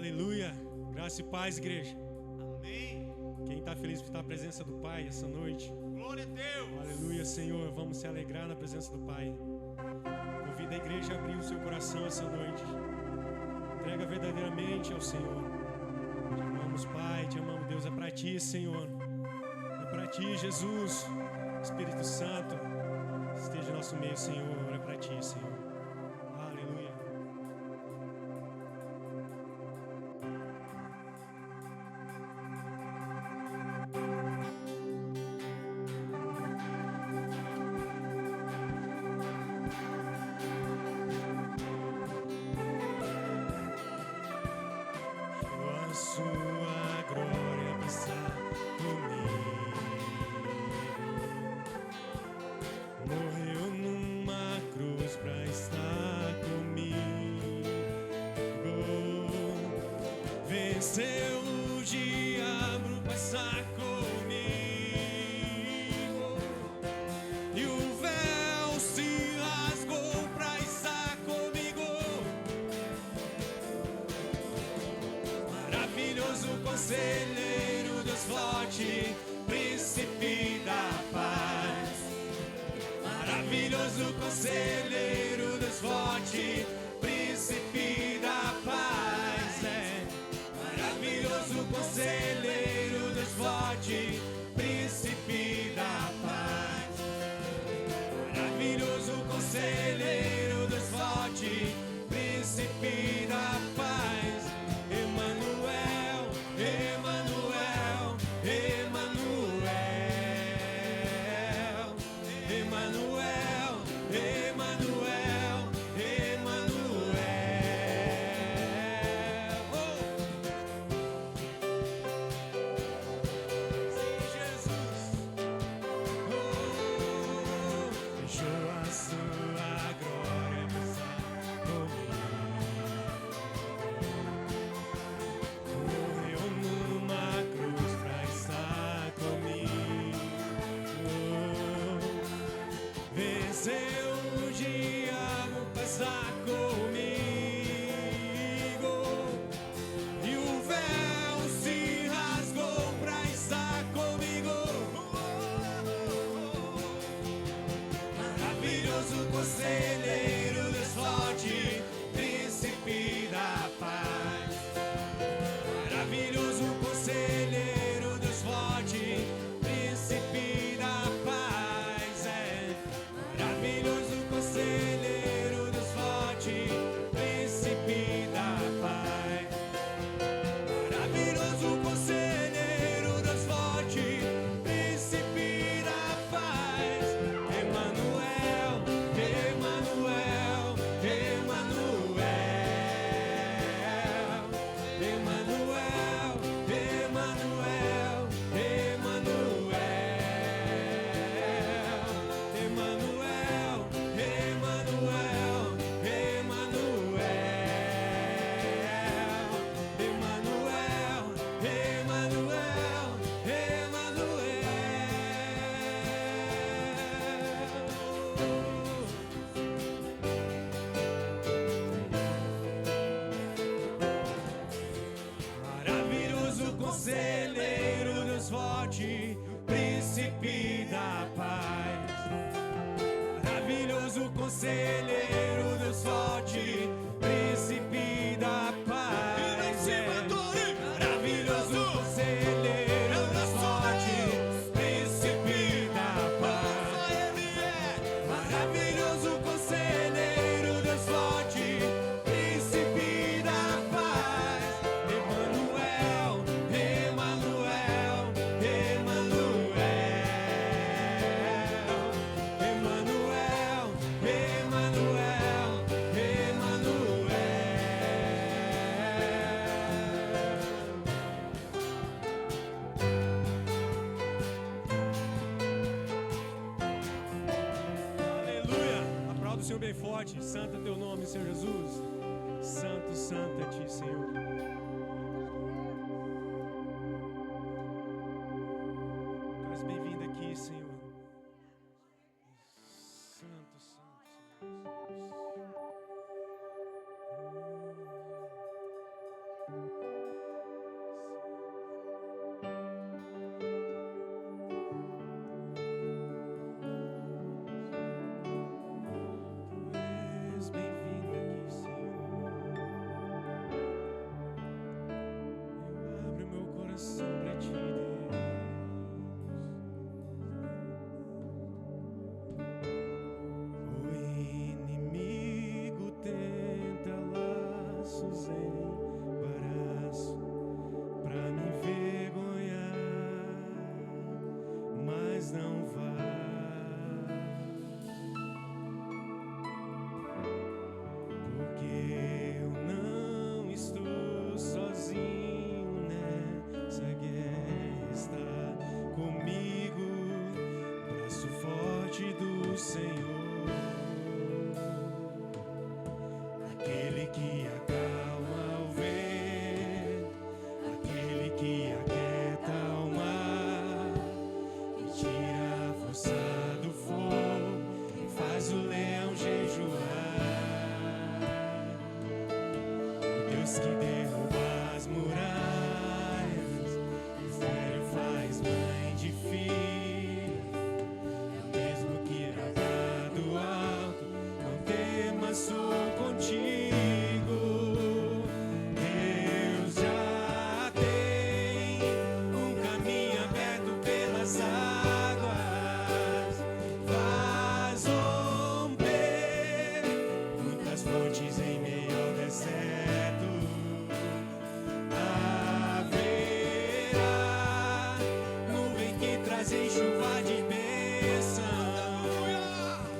Aleluia. Graça e paz, igreja. Amém. Quem está feliz por estar na presença do Pai essa noite? Glória a Deus. Aleluia, Senhor. Vamos se alegrar na presença do Pai. Convida a igreja a abrir o seu coração essa noite. Entrega verdadeiramente ao Senhor. Te amamos, Pai. Te amamos, Deus. É para Ti, Senhor. É para Ti, Jesus. Espírito Santo, esteja em nosso meio, Senhor. É para Ti, Senhor. Aleluia. A sua glória está comigo. Morreu numa cruz pra estar comigo. Venceu o diabo pra estar comigo. E o véu se rasgou pra estar comigo. Maravilhoso conselheiro, Deus forte, príncipe da paz. Maravilhoso conselheiro, Deus forte, príncipe da paz. É. Maravilhoso conselheiro, Deus forte, príncipe da paz. Maravilhoso conselheiro, Deus forte, príncipe da paz. Emanuel, Emanuel, Emanuel, Emanuel, Emanuel, Emanuel. Sim, Jesus. Deixou a sua glória passar comigo. Morreu numa cruz pra estar comigo. Venceu o diabo pra estar comigo. E o véu se rasgou pra estar comigo. Maravilhoso conselheiro, Deus forte, príncipe da paz. Maravilhoso conselheiro, Deus forte, príncipe da paz. É. Maravilhoso conselheiro, Deus forte, príncipe da paz. Maravilhoso conselheiro, Deus forte, príncipe da paz. Emanuel, Emanuel, Emanuel, Emanuel, Emanuel, Emanuel, Emanuel, Emanuel, Emanuel, Emanuel, maravilhoso conselheiro, Deus forte, príncipe da paz. Maravilhoso conselheiro, Deus forte, príncipe da paz. Maravilhoso conselheiro, Deus forte, príncipe da paz. Maravilhoso conselheiro, Deus forte, príncipe da paz. Emanuel, Emanuel, Emanuel, Emanuel, Emanuel, Emanuel. Aleluia! Aplauda o Senhor bem forte. Santo é teu nome, Senhor Jesus. Santo, santo é ti, Senhor. Tu és bem-vindo aqui, Senhor. Santo, santo, Senhor Jesus. mas não vá. Porque eu não estou sozinho nessa guerra, está comigo, braço forte do Senhor. Aquele que acalma o vento, aquele que aquieta o mar, que tira a força do fogo e faz o leão jejuar. O Deus que derruba as muralhas, mistério faz mãe de filho, é o mesmo que largar do alto, não temas, sou contigo. Deus já tem um caminho aberto pelas águas, faz romper muitas fontes em meio ao deserto. Haverá nuvem que trazem chuva de bênção.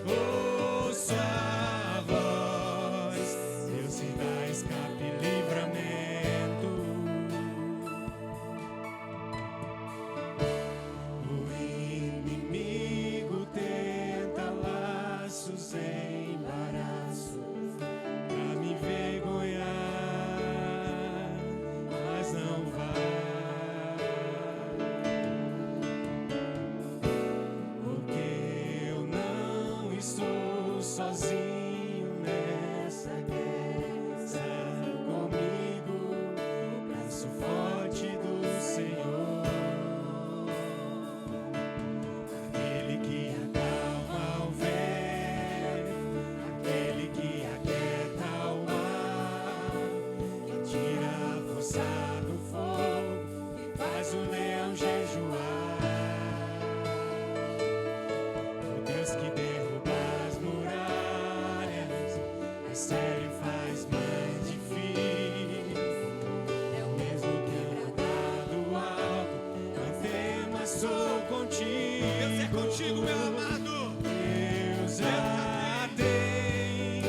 Ouça a voz, Deus se dá escape e livramento. O inimigo tenta laços, embaraços pra me envergonhar, mas não vai. Porque eu não estou sozinho nessa guerra, está comigo, braço forte do Senhor. Aquele que acalma o vento, aquele que aquieta o mar, que tira a força do fogo e faz o leão jejuar. O Deus que derruba as muralhas, mistério faz mãe de filho, é o mesmo que largar do alto, não temas, sou contigo. Deus é contigo, meu amado. Deus já tem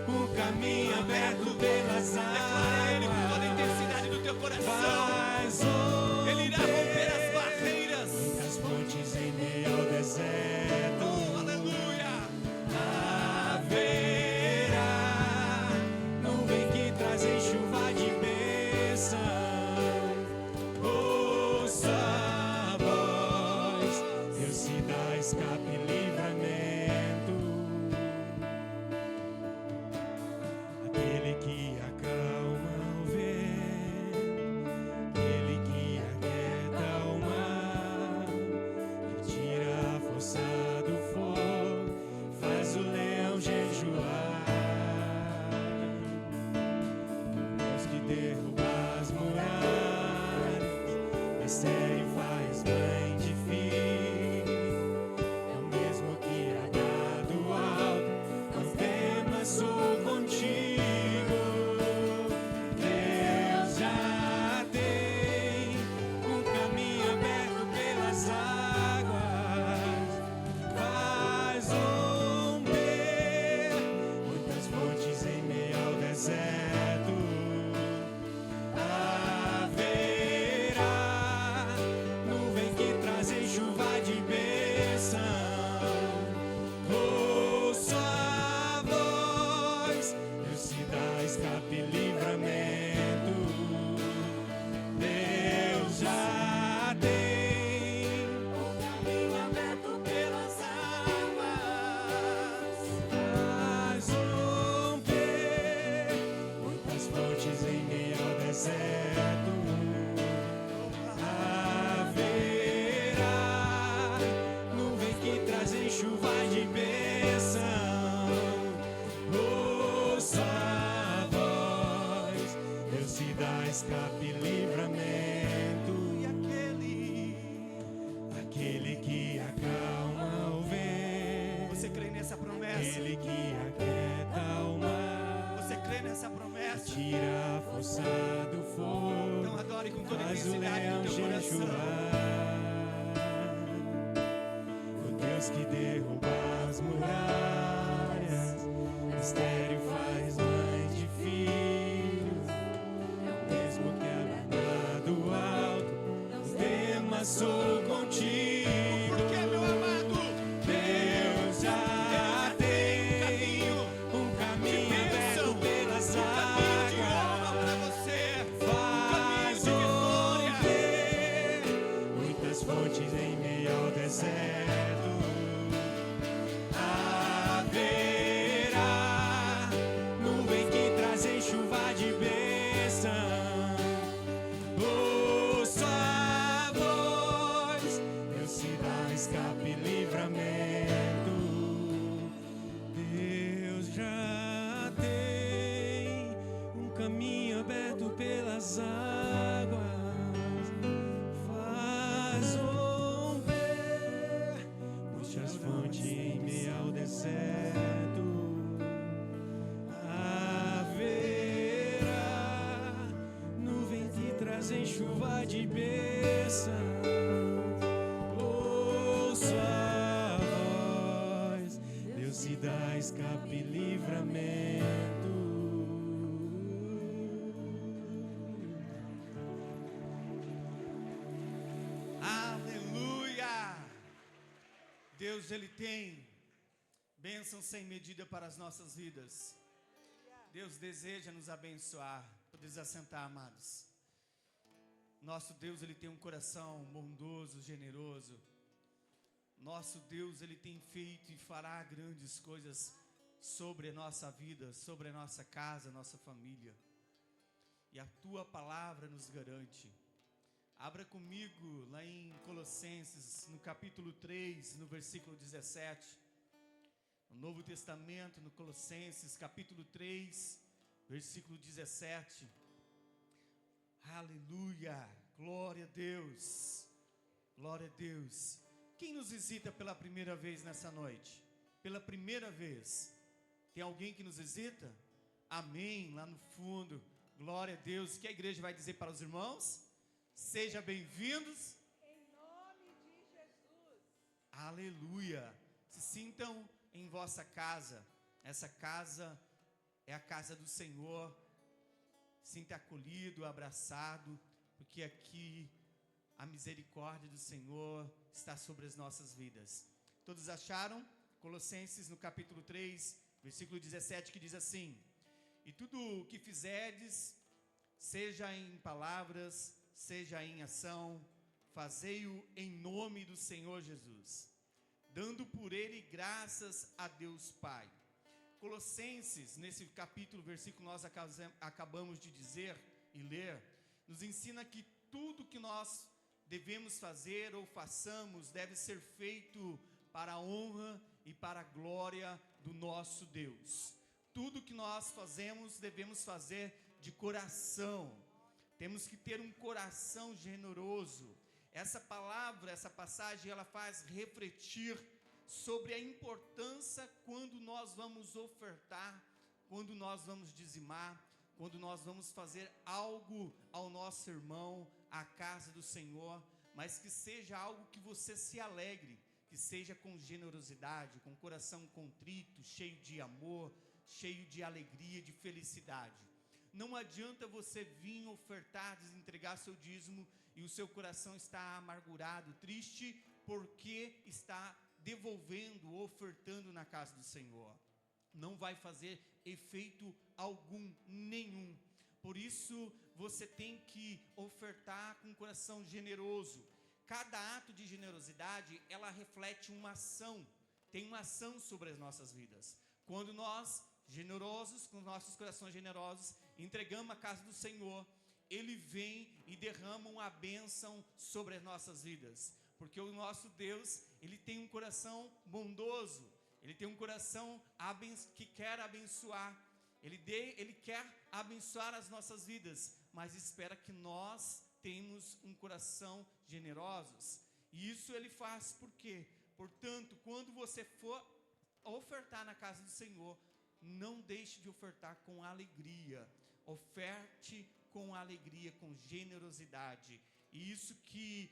um caminho aberto pelas Declara a Ele com toda a águas, intensidade do teu coração. faz Ele irá romper as barreiras. as fontes em meio ao deserto. Aleluia. Haverá nuvem que trazem chuva de bênção. Ouça a voz, Deus se dá escape e livramento. Aquele que acalma o vento, aquele que aquieta o mar, que tira a força do fogo, faz o leão jejuar. Deus que derruba as muralhas, mistério faz mãe de filho, é o mesmo que largar do alto, não temas, sou contigo. Deus já tem um caminho aberto pelas águas, faz romper muitas fontes em meio ao deserto. Haverá nuvem que trazem chuva de bênção. Ouça a voz, Deus se dá escape e livramento. Deus já tem um caminho aberto pelas águas, faz romper muitas fontes em meio ao deserto. Haverá nuvem que trazem chuva de bênção. Ouça a voz, Deus se dá escape e livramento. E aquele que acalma o vento, Você crê nessa promessa? aquele que aquieta o mar, Você crê nessa promessa? tira a força do fogo, Então adore com toda a faz o intensidade leão do teu coração. jejuar. Deus que derruba as muralhas, mistério faz mãe de filhos. É o mesmo que habita do alto, não temas, sou contigo. Porque, meu amado, Deus já tem um caminho aberto pelas de honra águas. para você. Faz de vitória. romper muitas fontes em meio ao deserto. Haverá nuvem que trazem chuva de bênção. Ouça a voz, Deus se dá escape e livramento. Deus já tem um caminho aberto pelas águas. Faz romper muitas fontes em meio ao deserto. Haverá nuvem que trazem chuva de bênção. Ouça a voz, Deus se dá escape e livramento. Aleluia! Deus, Ele tem bênção sem medida para as nossas vidas. Deus deseja nos abençoar. Podemos assentar, amados. Nosso Deus, Ele tem um coração bondoso, generoso. Nosso Deus, Ele tem feito e fará grandes coisas sobre a nossa vida, sobre a nossa casa, nossa família. E a Tua palavra nos garante. Abra comigo lá em Colossenses, no capítulo 3, no versículo 17. No Novo Testamento, no Colossenses, capítulo 3, versículo 17. Aleluia! Glória a Deus! Glória a Deus! Quem nos visita pela primeira vez nessa noite? Pela primeira vez. Tem alguém que nos visita? Amém, lá no fundo. Glória a Deus. O que a igreja vai dizer para os irmãos? Sejam bem-vindos. Em nome de Jesus. Aleluia. Se sintam em vossa casa. Essa casa é a casa do Senhor. Sinta acolhido, abraçado, porque aqui a misericórdia do Senhor está sobre as nossas vidas. Todos acharam? Colossenses no capítulo 3, versículo 17, que diz assim: e tudo o que fizerdes, seja em palavras, seja em ação, fazei-o em nome do Senhor Jesus, dando por ele graças a Deus Pai. Colossenses, nesse capítulo, versículo nós acabamos de dizer e ler, nos ensina que tudo que nós devemos fazer ou façamos deve ser feito para a honra e para a glória do nosso Deus. Tudo que nós fazemos, devemos fazer de coração. Temos que ter um coração generoso. Essa palavra, essa passagem, ela faz refletir sobre a importância quando nós vamos ofertar, quando nós vamos dizimar, quando nós vamos fazer algo ao nosso irmão, à casa do Senhor, mas que seja algo que você se alegre, que seja com generosidade, com coração contrito, cheio de amor, cheio de alegria, de felicidade. Não adianta você vir ofertar, entregar seu dízimo e o seu coração está amargurado, triste, porque está devolvendo, ofertando na casa do Senhor. Não vai fazer efeito algum, nenhum. Por isso, você tem que ofertar com um coração generoso. Cada ato de generosidade, ela reflete uma ação. Tem uma ação sobre as nossas vidas. Quando nós, generosos, com nossos corações generosos, entregamos a casa do Senhor, Ele vem e derrama uma bênção sobre as nossas vidas. Porque o nosso Deus, Ele tem um coração bondoso. Ele tem um coração que quer abençoar. Ele quer abençoar as nossas vidas, mas espera que nós tenhamos um coração generosos. E isso Ele faz por quê? Portanto, quando você for ofertar na casa do Senhor, não deixe de ofertar com alegria. Oferte com alegria, com generosidade. E isso que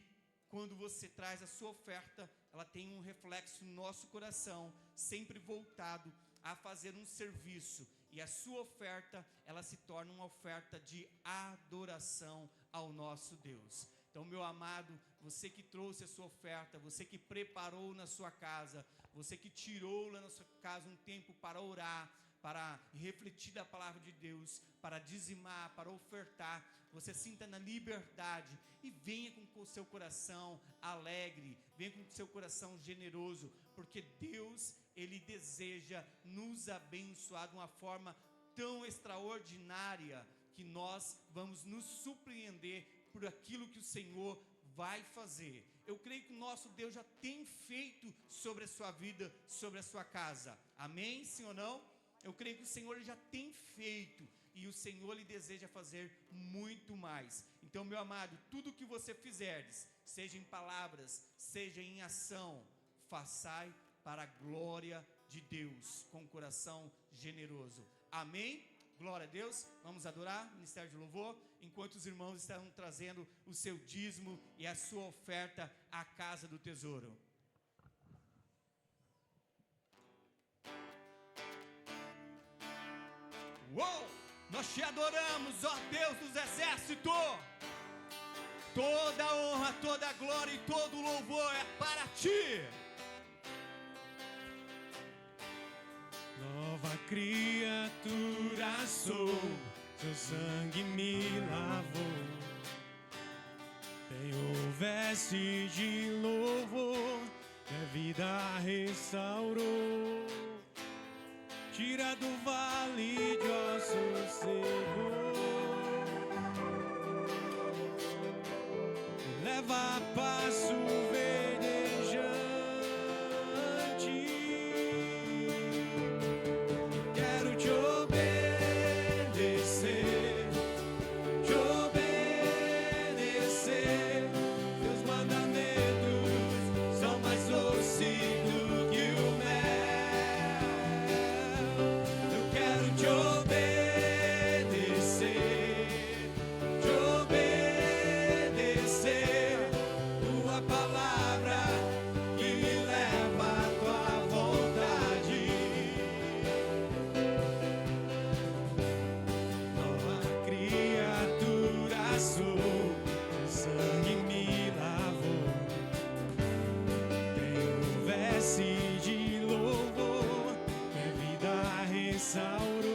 quando você traz a sua oferta, ela tem um reflexo no nosso coração, sempre voltado a fazer um serviço. E a sua oferta, ela se torna uma oferta de adoração ao nosso Deus. Então, meu amado, você que trouxe a sua oferta, você que preparou na sua casa, você que tirou lá na sua casa um tempo para orar, para refletir da palavra de Deus, para dizimar, para ofertar, você sinta na liberdade e venha com o seu coração alegre, venha com o seu coração generoso, porque Deus, Ele deseja nos abençoar de uma forma tão extraordinária, que nós vamos nos surpreender por aquilo que o Senhor vai fazer. Eu creio que o nosso Deus já tem feito sobre a sua vida, sobre a sua casa. Amém? Sim ou não? Eu creio que o Senhor já tem feito, e o Senhor lhe deseja fazer muito mais. Então, meu amado, tudo que você fizerdes, seja em palavras, seja em ação, façai para a glória de Deus, com coração generoso. Amém? Glória a Deus. Vamos adorar, Ministério de Louvor, enquanto os irmãos estão trazendo o seu dízimo e a sua oferta à casa do tesouro. Uou! Nós te adoramos, ó Deus dos exércitos. Toda a honra, toda a glória e todo o louvor é para ti. Nova criatura sou, seu sangue me lavou. Tenho veste de louvor, minha vida restaurou. Tira do vale de ossos secos, leva a passo verdejante. Quero te obedecer, teus mandamentos são mais doces do que o mel. Te obedecer, tua palavra que me leva à tua vontade. Nova criatura sou, teu sangue me lavou. Tenho veste de louvor, minha vida restaurou.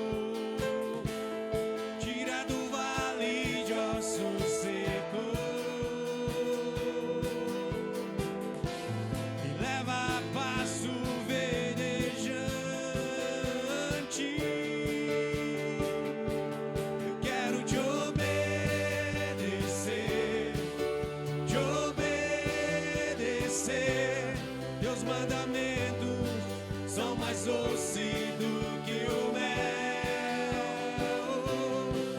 Teus mandamentos são mais doces do que o mel.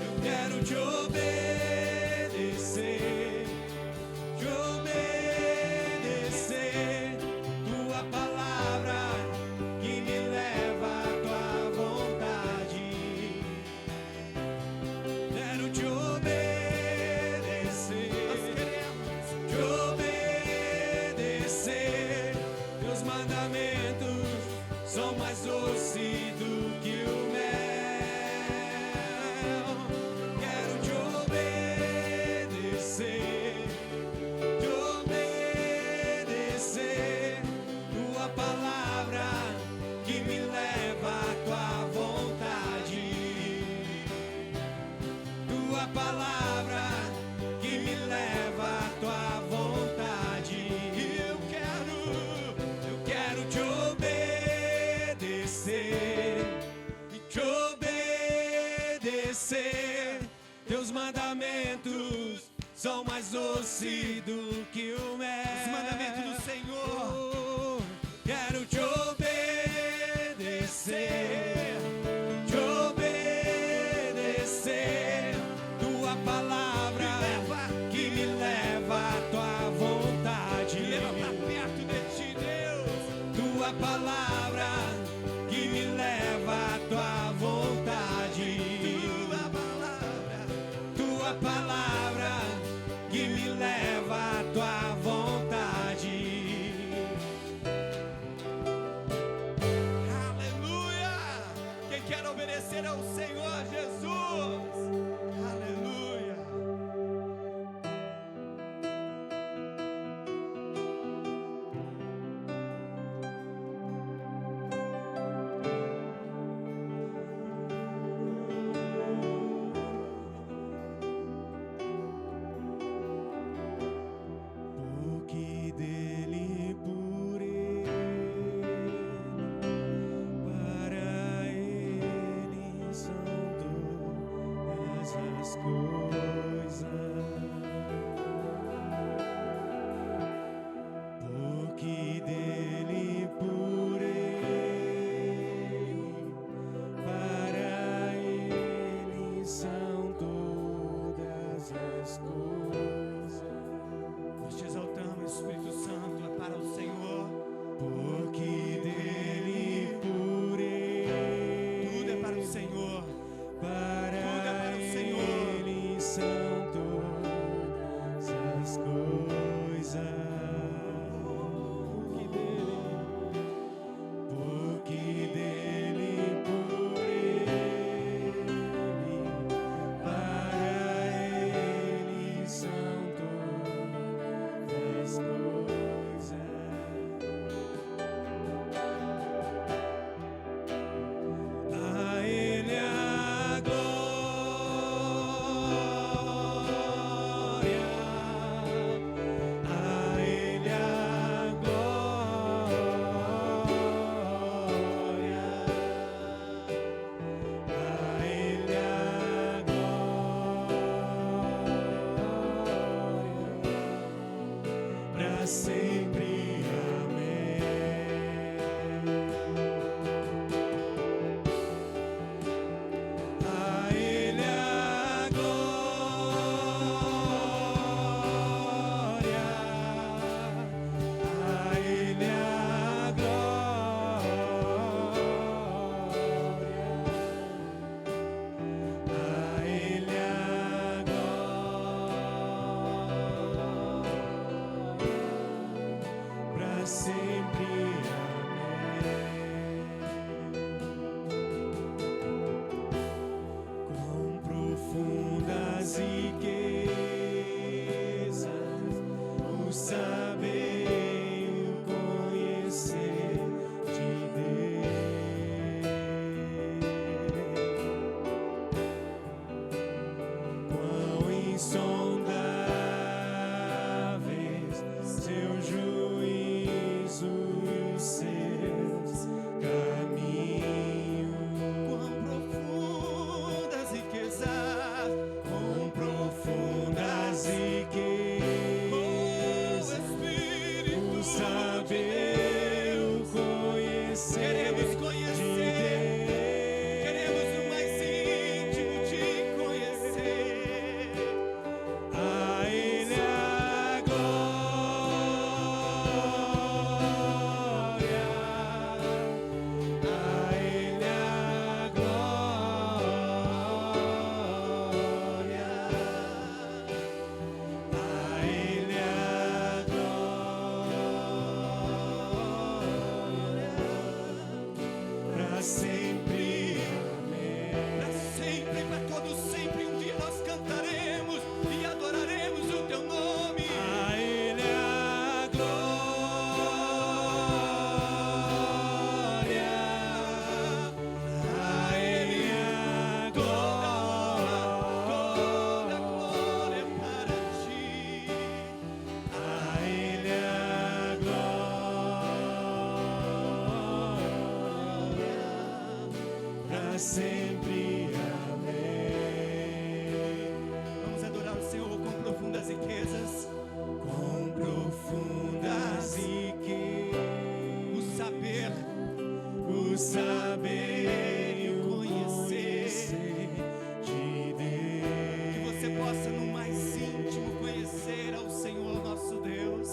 Eu quero te obedecer, tua palavra que me leva à tua vontade. Quero te obedecer, nós queremos te obedecer. Teus mandamentos são mais doces do que o mel. Quero te obedecer, tua palavra que me leva à tua vontade. Tua palavra que me leva à tua vontade. Eu quero te obedecer, teus mandamentos são mais doces do que o mel. Os mandamentos do Senhor. Quero te obedecer, tua palavra que me leva à tua vontade. Me leva pra perto de ti, Deus. Tua palavra que me leva à tua vontade. Tua palavra que me leva à tua vontade. sempre. Quão profundas riquezas o saber e o conhecer de Deus. Quão insondáveis seu juízo e os seus caminhos. Quão profundas riquezas, Quão profundas riquezas oh Espírito o saber, o conhecer queremos de conhecer, Deus. queremos o mais íntimo te conhecer. A Ele a glória, a Ele a glória, a Ele a glória, para sempre. Amém. Para sempre, para todo sempre, um dia nós cantaremos e adoraremos o teu nome. A Ele a glória, a Ele a Toda glória, glória para ti. a Ele a glória, para sempre. Amém. Vamos adorar o Senhor com profundas riquezas, Quão profundas riquezas o saber, o saber e o conhecer de Deus. que você possa no mais íntimo conhecer ao Senhor nosso Deus.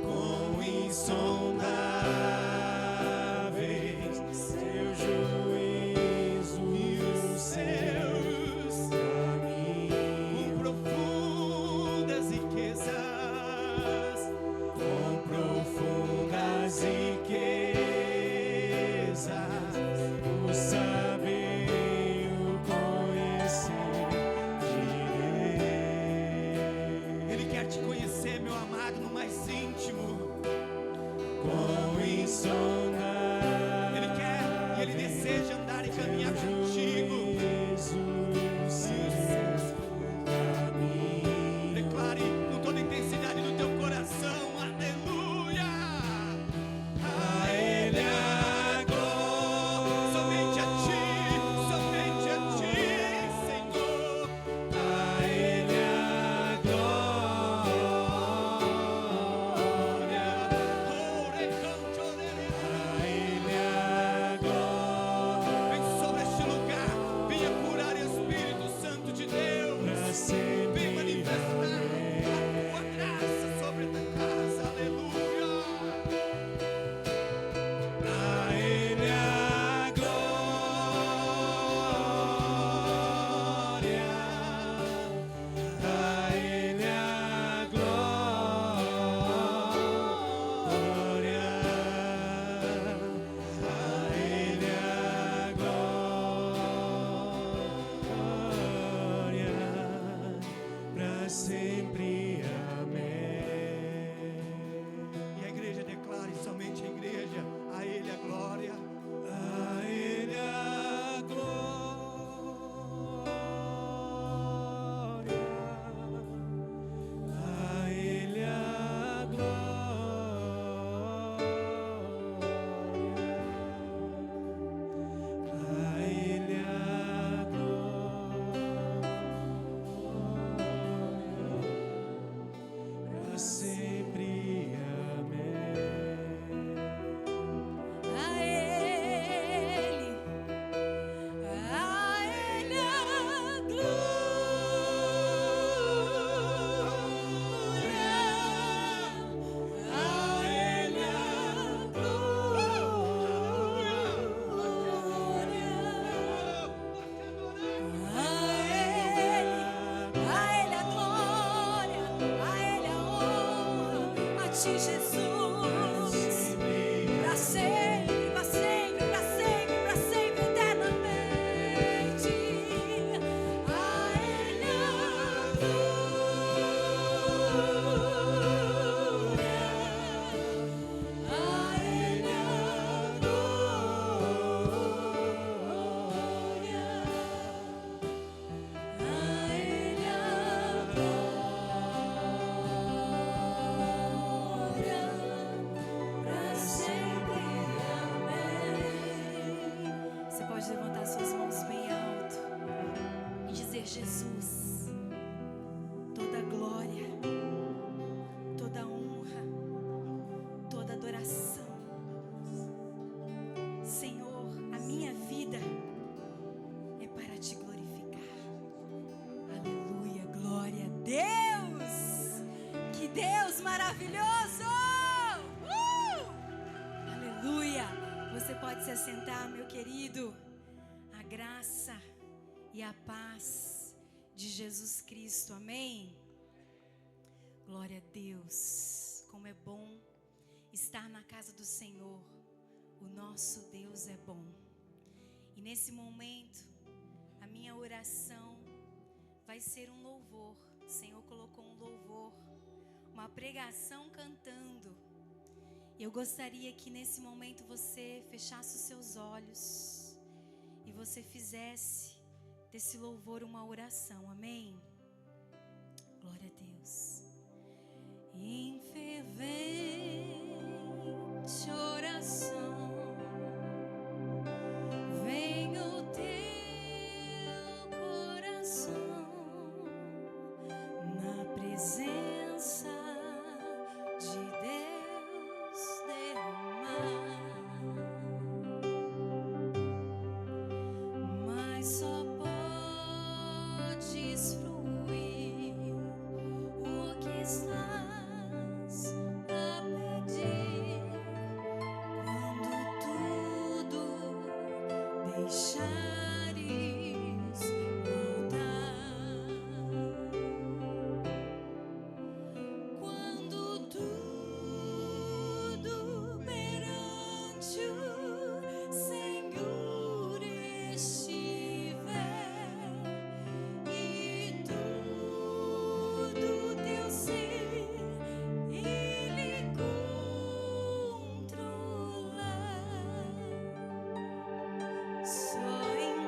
Quão insondáveis seu juízo e os seus caminhos. Com profundas riquezas, Quão profundas riquezas o saber e o conhecer de Deus. Ele quer te conhecer, meu amado, no mais íntimo. Quão insondável Ele quer e Ele deseja andar e caminhar contigo. Declare com toda a intensidade do teu coração, aleluia. A Ele a glória, Somente a ti, Senhor. a Ele a glória, a Ele a glória, Vem sobre este lugar, venha curar, Espírito Santo de Deus. para sempre. Vem manifestar a tua graça sobre esta casa, aleluia. A Ele a glória, a Ele a glória, a Ele a glória, para sempre. Amém. E a igreja declare, somente a igreja, a Ele a glória. A Ele a glória, a Ele a glória, a Ele a glória, para sempre. Amém. A Ele a glória, a Ele a glória, a Ele a glória, a Ele a honra, a Ti, Jesus. Jesus, toda glória, toda honra, toda adoração. Senhor, a minha vida é para te glorificar. Aleluia, glória a Deus. Que Deus maravilhoso! Aleluia. Você pode se assentar, meu querido. A graça e a paz de Jesus Cristo, amém? Glória a Deus. Como é bom estar na casa do Senhor. O nosso Deus é bom. E nesse momento, a minha oração vai ser um louvor. O Senhor colocou um louvor, uma pregação cantando. Eu gostaria que nesse momento você fechasse os seus olhos e você fizesse desse louvor uma oração, amém? Glória a Deus. Em fervente oração, vem o teu coração na presença de Deus derramar, mas só podes fruir o que estás a pedir quando tudo deixares voltar. Quando tudo perante o Senhor estiver e todo teu ser Ele controlar, só em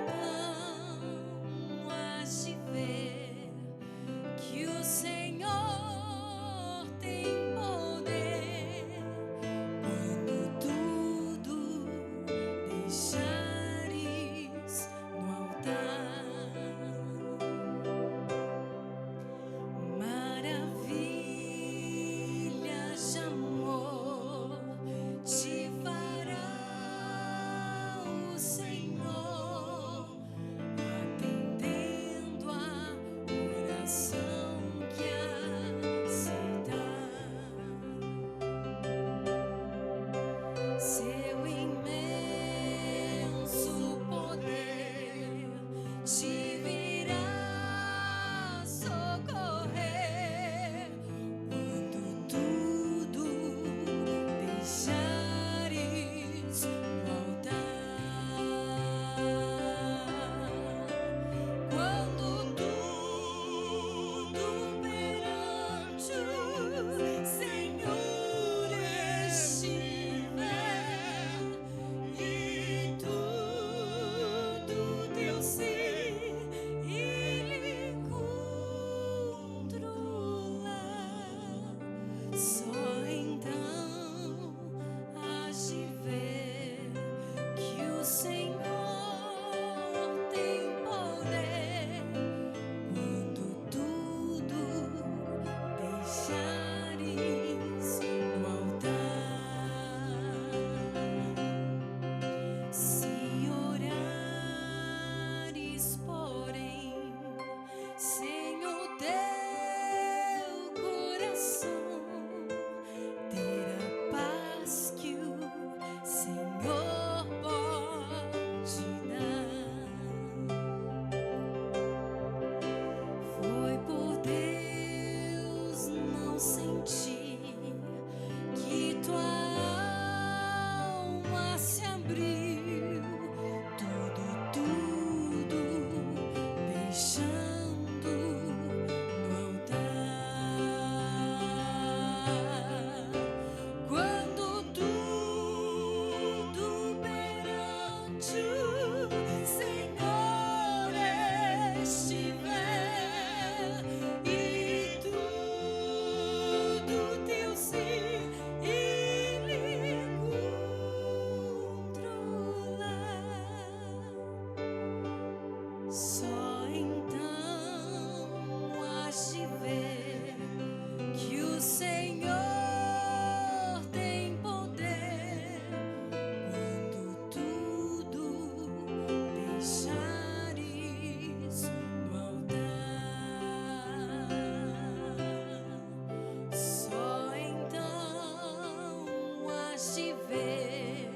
capaz de ver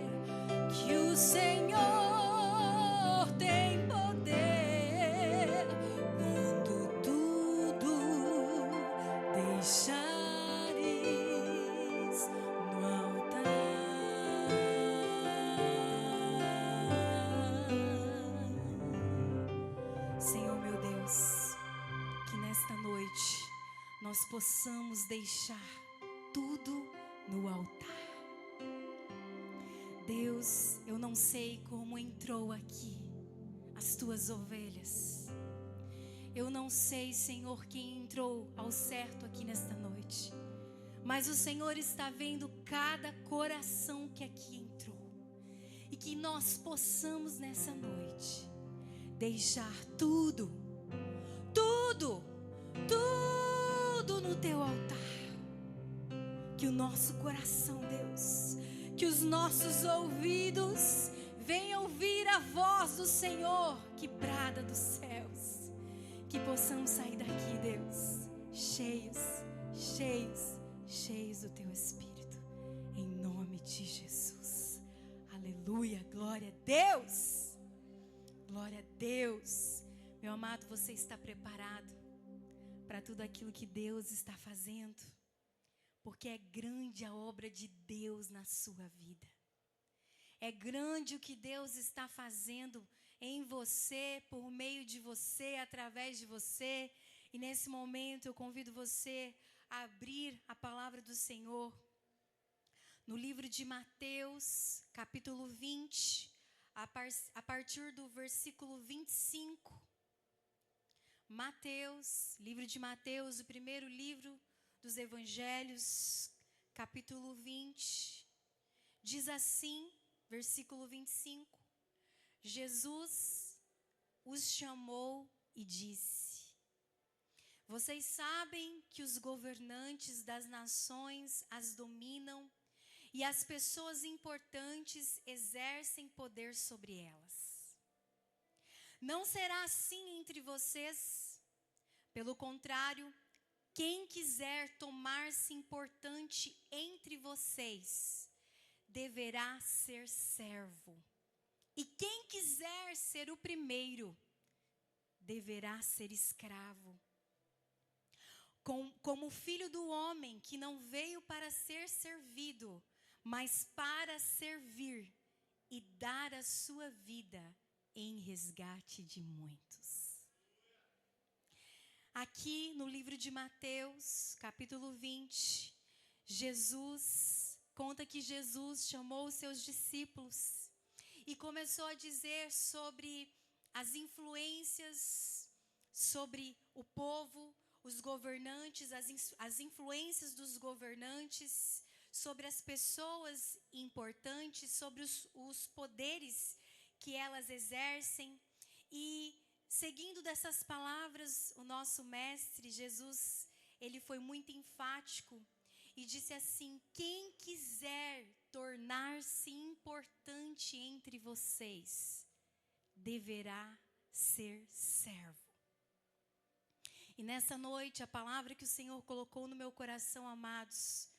que o Senhor tem poder quando tudo deixares no altar. Senhor meu Deus, que nesta noite nós possamos deixar tudo no altar. Deus, eu não sei como entrou aqui as tuas ovelhas. Eu não sei, Senhor, quem entrou ao certo aqui nesta noite. Mas o Senhor está vendo cada coração que aqui entrou. E que nós possamos nessa noite deixar tudo no teu altar. Que o nosso coração, Deus, que os nossos ouvidos venham ouvir a voz do Senhor que brada dos céus. Que possamos sair daqui, Deus, cheios do teu Espírito, em nome de Jesus. Aleluia, glória a Deus, glória a Deus. Meu amado, você está preparado para tudo aquilo que Deus está fazendo? Porque é grande a obra de Deus na sua vida. É grande o que Deus está fazendo em você, por meio de você, através de você. E nesse momento eu convido você a abrir a palavra do Senhor no livro de Mateus, capítulo 20, a partir do versículo 25. Mateus, livro de Mateus, o primeiro livro dos Evangelhos, capítulo 20, diz assim, versículo 25: Jesus os chamou e disse: vocês sabem que os governantes das nações as dominam e as pessoas importantes exercem poder sobre elas. Não será assim entre vocês. Pelo contrário, quem quiser tornar-se importante entre vocês deverá ser servo. E quem quiser ser o primeiro deverá ser escravo. Como filho do homem que não veio para ser servido, mas para servir e dar a sua vida em resgate de muitos. Aqui no livro de Mateus, capítulo 20, Jesus conta que Jesus chamou os seus discípulos e começou a dizer sobre as influências sobre o povo, os governantes, as influências dos governantes, sobre as pessoas importantes, sobre os poderes que elas exercem. E seguindo dessas palavras, o nosso mestre Jesus, ele foi muito enfático e disse assim: quem quiser tornar-se importante entre vocês, deverá ser servo. E nessa noite, a palavra que o Senhor colocou no meu coração, amados,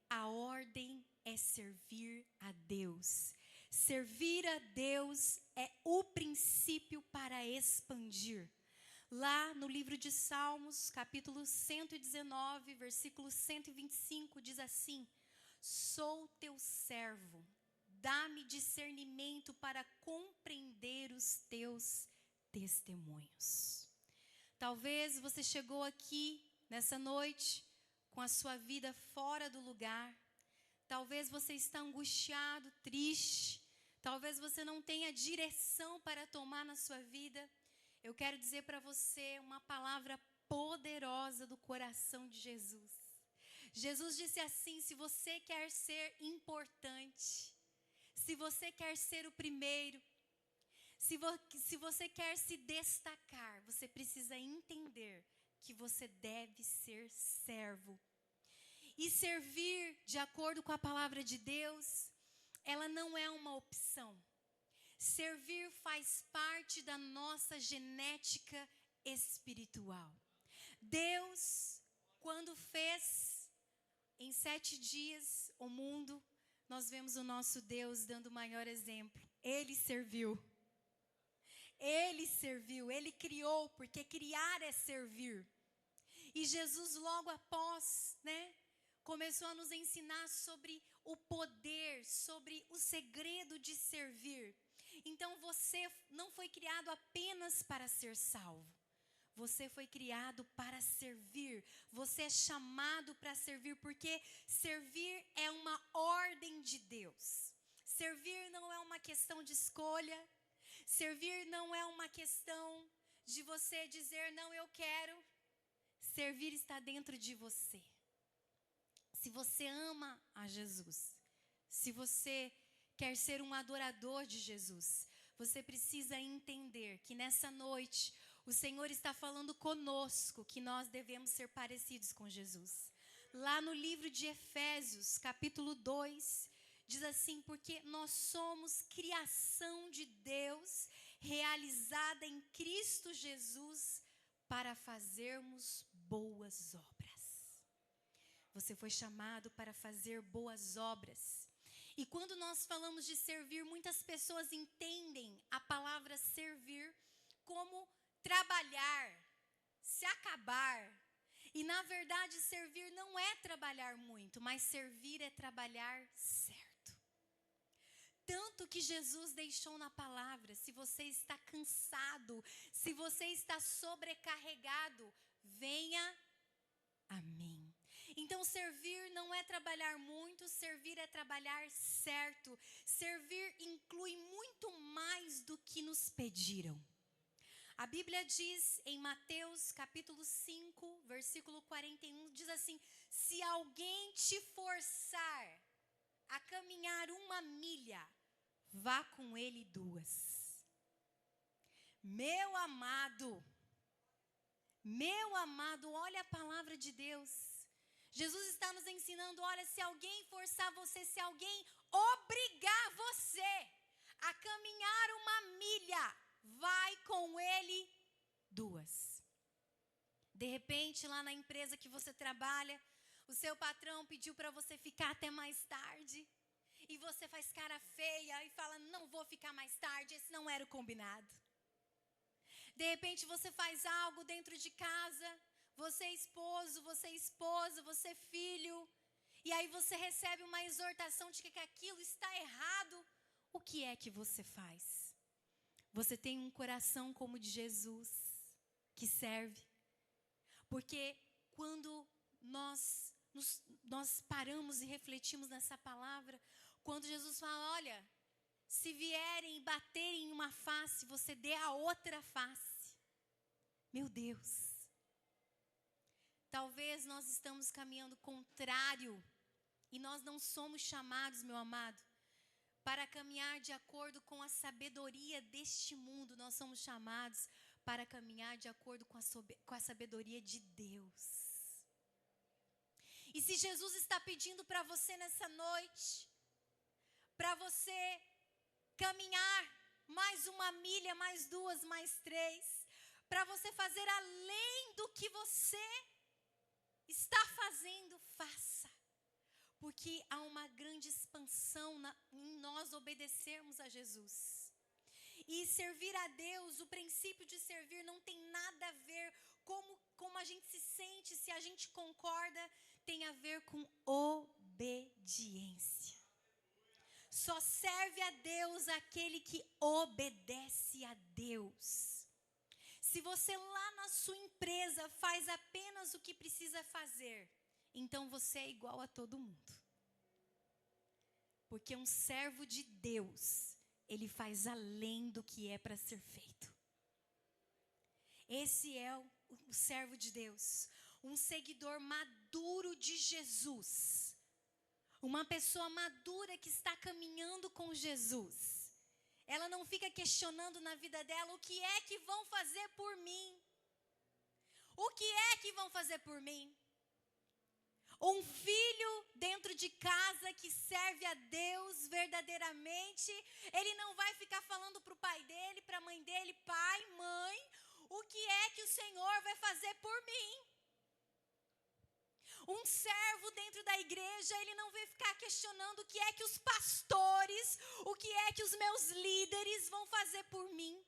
a ordem é servir a Deus. Servir a Deus é o princípio para expandir. Lá no livro de Salmos, capítulo 119, versículo 125, diz assim: sou teu servo, dá-me discernimento para compreender os teus testemunhos. Talvez você chegou aqui nessa noite com a sua vida fora do lugar. Talvez você está angustiado, triste. Talvez você não tenha direção para tomar na sua vida. Eu quero dizer para você uma palavra poderosa do coração de Jesus. Jesus disse assim: se você quer ser importante, se você quer ser o primeiro, se você quer se destacar, você precisa entender que você deve ser servo. E servir, de acordo com a palavra de Deus, ela não é uma opção. Servir faz parte da nossa genética espiritual. Deus, quando fez em 7 dias o mundo, nós vemos o nosso Deus dando o maior exemplo. Ele serviu. Ele serviu, Ele criou, porque criar é servir. E Jesus logo após, começou a nos ensinar sobre o poder, sobre o segredo de servir. Então você não foi criado apenas para ser salvo. Você foi criado para servir. Você é chamado para servir, porque servir é uma ordem de Deus. Servir não é uma questão de escolha. Servir não é uma questão de você dizer, não, eu quero. Servir está dentro de você. Se você ama a Jesus, se você quer ser um adorador de Jesus, você precisa entender que nessa noite o Senhor está falando conosco que nós devemos ser parecidos com Jesus. Lá no livro de Efésios, capítulo 2, diz assim, porque nós somos criação de Deus, realizada em Cristo Jesus, para fazermos boas obras. Você foi chamado para fazer boas obras. E quando nós falamos de servir, muitas pessoas entendem a palavra servir como trabalhar, se acabar. E na verdade servir não é trabalhar muito, mas servir é trabalhar certo. Tanto que Jesus deixou na palavra, se você está cansado, se você está sobrecarregado, venha a mim. Então servir não é trabalhar muito, servir é trabalhar certo. Servir inclui muito mais do que nos pediram. A Bíblia diz em Mateus capítulo 5, versículo 41, diz assim, se alguém te forçar a caminhar 1 milha, vá com ele 2. Meu amado, olha a palavra de Deus. Jesus está nos ensinando, olha, se alguém forçar você, se alguém obrigar você a caminhar 1 milha, vai com ele 2. De repente, lá na empresa que você trabalha, o seu patrão pediu para você ficar até mais tarde. E você faz cara feia e fala, não vou ficar mais tarde, esse não era o combinado. De repente você faz algo dentro de casa, você é esposo, você é esposa, você é filho, e aí você recebe uma exortação de que aquilo está errado. O que é que você faz? Você tem um coração como o de Jesus, que serve. Porque quando nós paramos e refletimos nessa palavra, quando Jesus fala, olha, se vierem e baterem em uma face, você dê a outra face. Meu Deus. Talvez nós estamos caminhando contrário e nós não somos chamados, meu amado, para caminhar de acordo com a sabedoria deste mundo. Nós somos chamados para caminhar de acordo com a sabedoria de Deus. E se Jesus está pedindo para você nessa noite, para você caminhar mais 1 milha, mais 2, mais 3, para você fazer além do que você está fazendo, faça. Porque há uma grande expansão em nós obedecermos a Jesus. E servir a Deus, o princípio de servir não tem nada a ver como a gente se sente, se a gente concorda, tem a ver com obediência. Só serve a Deus aquele que obedece a Deus. Se você lá na sua empresa faz apenas o que precisa fazer, então você é igual a todo mundo. Porque um servo de Deus, ele faz além do que é para ser feito. Esse é o servo de Deus, um seguidor maduro de Jesus. Uma pessoa madura que está caminhando com Jesus. Ela não fica questionando na vida dela, o que é que vão fazer por mim? O que é que vão fazer por mim? Um filho dentro de casa que serve a Deus verdadeiramente, ele não vai ficar falando para o pai dele, para a mãe dele, pai, mãe, o que é que o Senhor vai fazer por mim? Um servo dentro da igreja, ele não vai ficar questionando o que é que os pastores, o que é que os meus líderes vão fazer por mim.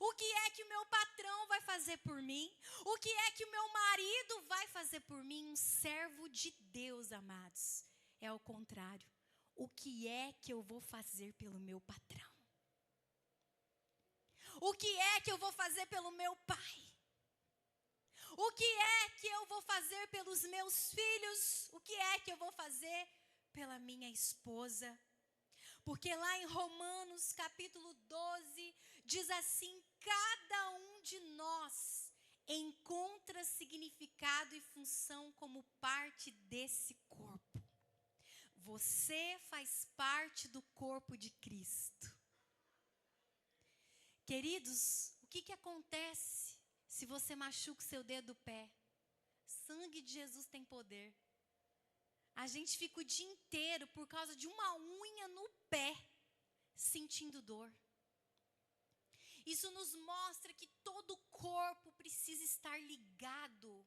O que é que o meu patrão vai fazer por mim? O que é que o meu marido vai fazer por mim? Um servo de Deus, amados, é ao contrário. O que é que eu vou fazer pelo meu patrão? O que é que eu vou fazer pelo meu pai? O que é que eu vou fazer pelos meus filhos? O que é que eu vou fazer pela minha esposa? Porque lá em Romanos capítulo 12, diz assim: cada um de nós encontra significado e função como parte desse corpo. Você faz parte do corpo de Cristo. Queridos, o que acontece se você machuca o seu dedo do pé? Sangue de Jesus tem poder. A gente fica o dia inteiro por causa de uma unha no pé, sentindo dor. Isso nos mostra que todo o corpo precisa estar ligado.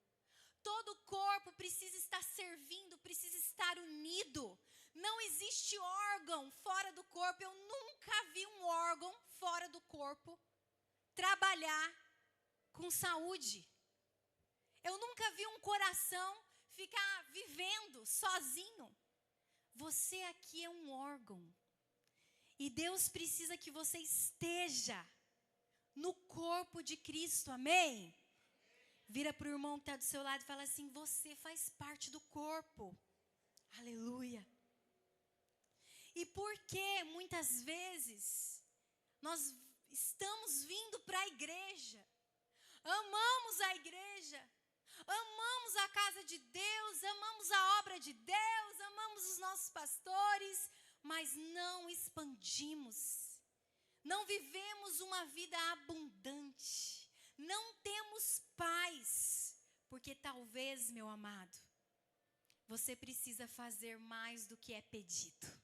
Todo o corpo precisa estar servindo, precisa estar unido. Não existe órgão fora do corpo. Eu nunca vi um órgão fora do corpo trabalhar com saúde. Eu nunca vi um coração ficar vivendo sozinho. Você aqui é um órgão. E Deus precisa que você esteja no corpo de Cristo, amém? Vira para o irmão que está do seu lado e fala assim: você faz parte do corpo. Aleluia. E por que muitas vezes nós estamos vindo para a igreja, amamos a igreja, amamos a casa de Deus, amamos a obra de Deus, amamos os nossos pastores, mas não expandimos, não vivemos uma vida abundante, não temos paz, porque talvez, meu amado, você precisa fazer mais do que é pedido.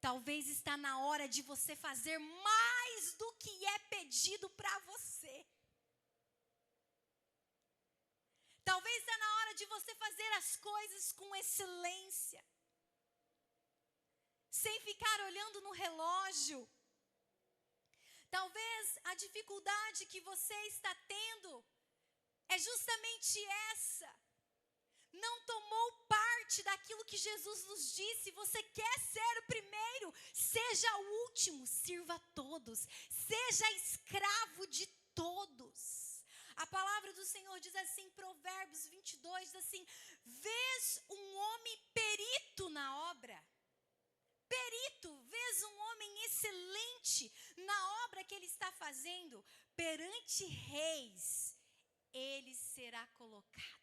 Talvez está na hora de você fazer mais do que é pedido para você. Talvez está na hora de você fazer as coisas com excelência, sem ficar olhando no relógio. Talvez a dificuldade que você está tendo é justamente essa. Não tomou parte daquilo que Jesus nos disse. Você quer ser o primeiro, seja o último, sirva a todos, seja escravo de todos. A palavra do Senhor diz assim, em Provérbios 22, diz assim: vês um homem perito na obra. Perito, vês um homem excelente na obra que ele está fazendo. Perante reis, ele será colocado.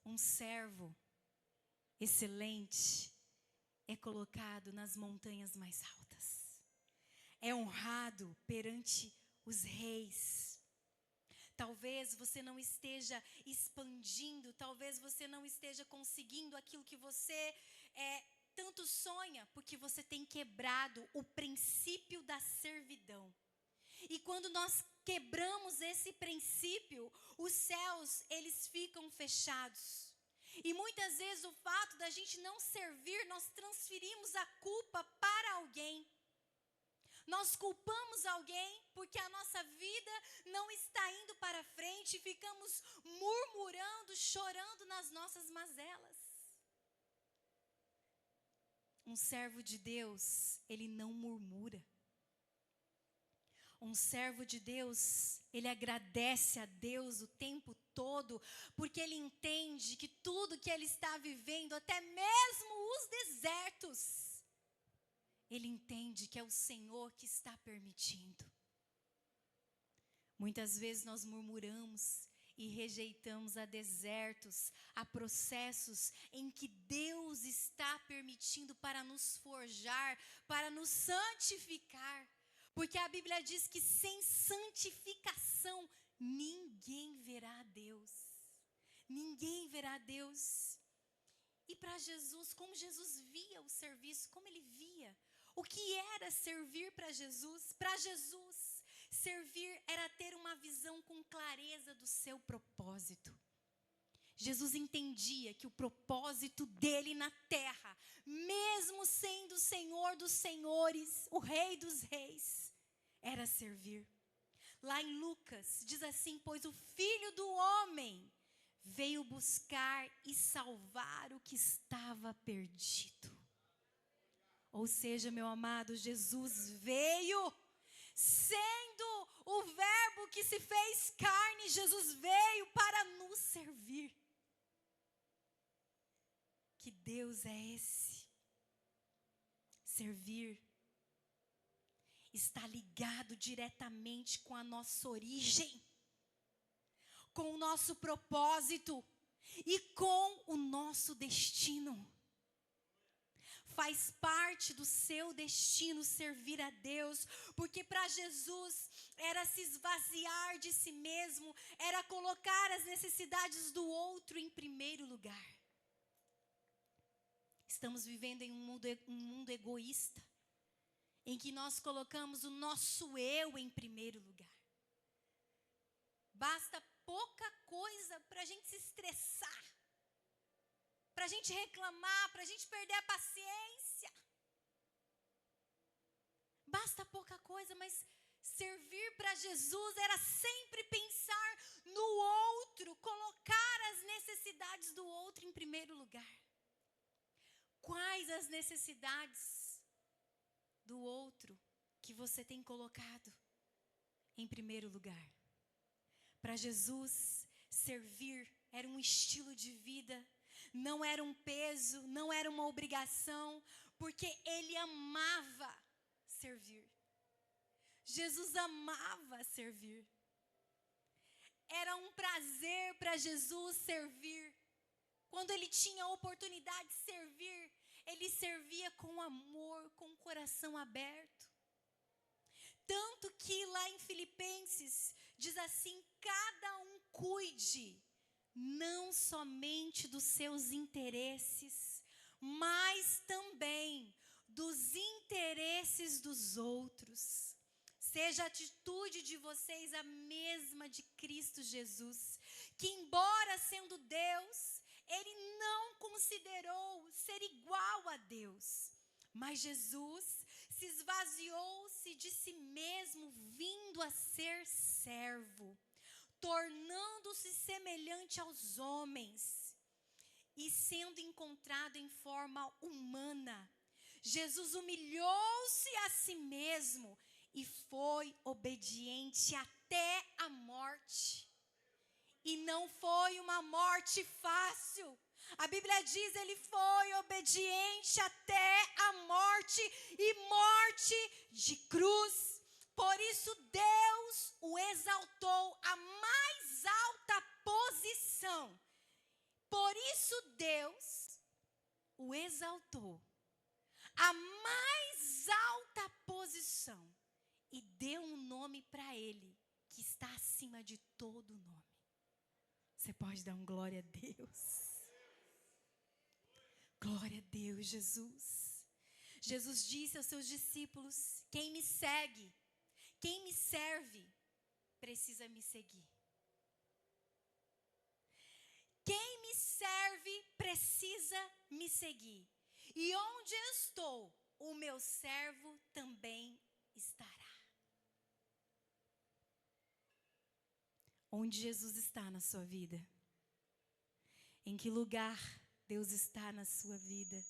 Um servo excelente é colocado nas montanhas mais altas. É honrado perante os reis. Talvez você não esteja expandindo, talvez você não esteja conseguindo aquilo que você tanto sonha, porque você tem quebrado o princípio da servidão. E quando nós quebramos esse princípio, os céus, eles ficam fechados. E muitas vezes o fato da gente não servir, nós transferimos a culpa para alguém. Nós culpamos alguém porque a nossa vida não está indo para frente e ficamos murmurando, chorando nas nossas mazelas. Um servo de Deus, ele não murmura. Um servo de Deus, ele agradece a Deus o tempo todo, porque ele entende que tudo que ele está vivendo, até mesmo os desertos, ele entende que é o Senhor que está permitindo. Muitas vezes nós murmuramos e rejeitamos a desertos, a processos em que Deus está permitindo para nos forjar, para nos santificar. Porque a Bíblia diz que sem santificação ninguém verá a Deus. Ninguém verá a Deus. E para Jesus, como Jesus via o serviço, como ele via, o que era servir para Jesus? Para Jesus, Servir era ter uma visão com clareza do seu propósito. Jesus entendia que o propósito dele na terra, mesmo sendo o Senhor dos senhores, o Rei dos reis, era servir. Lá em Lucas, diz assim: pois o Filho do Homem veio buscar e salvar o que estava perdido. Ou seja, meu amado, Jesus veio sendo o verbo que se fez carne. Jesus veio para nos servir. Que Deus é esse? Servir está ligado diretamente com a nossa origem, com o nosso propósito e com o nosso destino. Faz parte do seu destino servir a Deus, porque para Jesus era se esvaziar de si mesmo, era colocar as necessidades do outro em primeiro lugar. Estamos vivendo em um mundo egoísta, em que nós colocamos o nosso eu em primeiro lugar. Basta pouca coisa para a gente se estressar, para a gente reclamar, para a gente perder a paciência. Basta pouca coisa, mas servir para Jesus era sempre pensar no outro, colocar as necessidades do outro em primeiro lugar. Quais as necessidades do outro que você tem colocado em primeiro lugar? Para Jesus, servir era um estilo de vida, não era um peso, não era uma obrigação, porque ele amava servir. Jesus amava servir. Era um prazer para Jesus servir. Quando ele tinha a oportunidade de servir, ele servia com amor, com o coração aberto. Tanto que lá em Filipenses diz assim: cada um cuide não somente dos seus interesses, mas também dos interesses dos outros. Seja a atitude de vocês a mesma de Cristo Jesus, que embora sendo Deus, ele não considerou ser igual a Deus, mas Jesus se esvaziou-se de si mesmo, vindo a ser servo, tornando-se semelhante aos homens e sendo encontrado em forma humana. Jesus humilhou-se a si mesmo e foi obediente até a morte. E não foi uma morte fácil. A Bíblia diz: ele foi obediente até a morte, e morte de cruz. Por isso Deus o exaltou à mais alta posição. Por isso Deus o exaltou à mais alta posição e deu um nome para ele que está acima de todo nome. Você pode dar um glória a Deus? Glória a Deus, Jesus. Jesus disse aos seus discípulos: quem me segue, quem me serve, precisa me seguir. Quem me serve precisa me seguir. E onde eu estou, o meu servo também estará. Onde Jesus está na sua vida? Em que lugar Deus está na sua vida?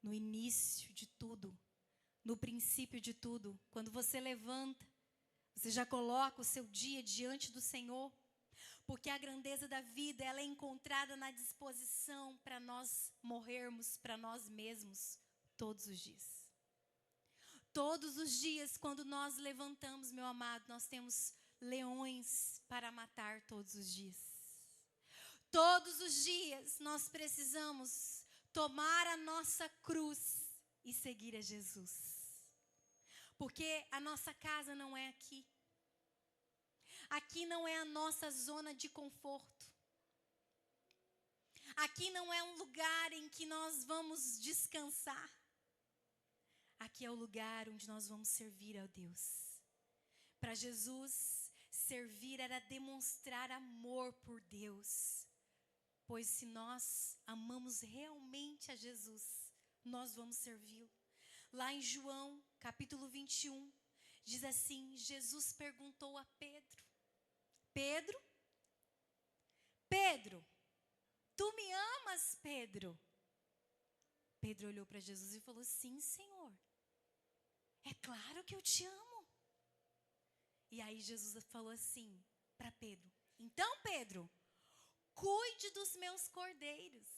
No início de tudo, no princípio de tudo, quando você levanta, você já coloca o seu dia diante do Senhor, porque a grandeza da vida, ela é encontrada na disposição para nós morrermos para nós mesmos todos os dias. Todos os dias, quando nós levantamos, meu amado, nós temos leões para matar todos os dias. Todos os dias nós precisamos tomar a nossa cruz e seguir a Jesus. Porque a nossa casa não é aqui. Aqui não é a nossa zona de conforto. Aqui não é um lugar em que nós vamos descansar. Aqui é o lugar onde nós vamos servir a Deus. Para Jesus, servir era demonstrar amor por Deus. Pois se nós amamos realmente a Jesus, nós vamos servi-lo. Lá em João, capítulo 21, diz assim: Jesus perguntou a Pedro: Pedro, Pedro, tu me amas, Pedro? Pedro olhou para Jesus e falou: sim, Senhor. É claro que eu te amo. E aí Jesus falou assim para Pedro: então, Pedro, cuide dos meus cordeiros.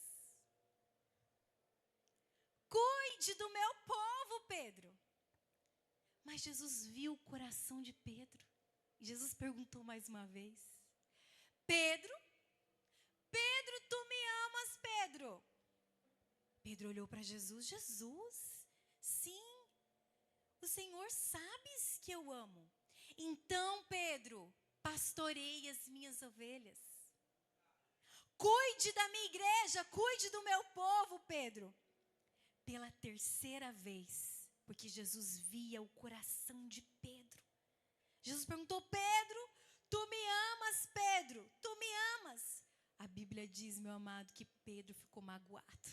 Cuide do meu povo, Pedro. Mas Jesus viu o coração de Pedro. E Jesus perguntou mais uma vez: Pedro, Pedro, tu me amas, Pedro? Pedro olhou para Jesus: Jesus, sim, o Senhor sabes que eu amo. Então, Pedro, pastoreie as minhas ovelhas. Cuide da minha igreja, cuide do meu povo, Pedro. Pela terceira vez, porque Jesus via o coração de Pedro. Jesus perguntou: Pedro, tu me amas, Pedro? Tu me amas? A Bíblia diz, meu amado, que Pedro ficou magoado.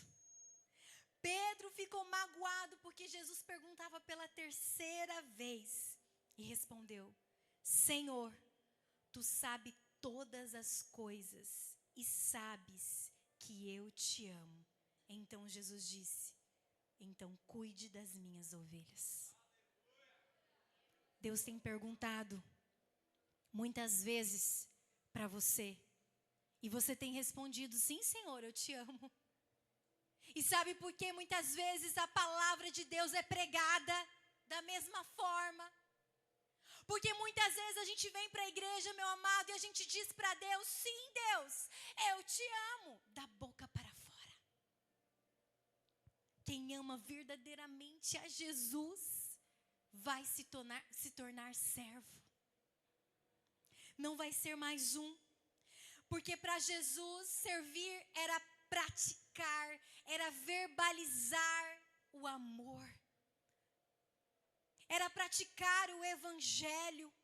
Pedro ficou magoado porque Jesus perguntava pela terceira vez. E respondeu: Senhor, tu sabes todas as coisas e sabes que eu te amo. Então Jesus disse: então cuide das minhas ovelhas. Deus tem perguntado muitas vezes para você, e você tem respondido: sim, Senhor, eu te amo. E sabe por que muitas vezes a palavra de Deus é pregada da mesma forma? Porque muitas vezes a gente vem para a igreja, meu amado, e a gente diz para Deus: sim, Deus, eu te amo, da boca para fora. Quem ama verdadeiramente a Jesus vai se tornar servo. Não vai ser mais um. Porque para Jesus servir era praticar, era verbalizar o amor. Era praticar o evangelho.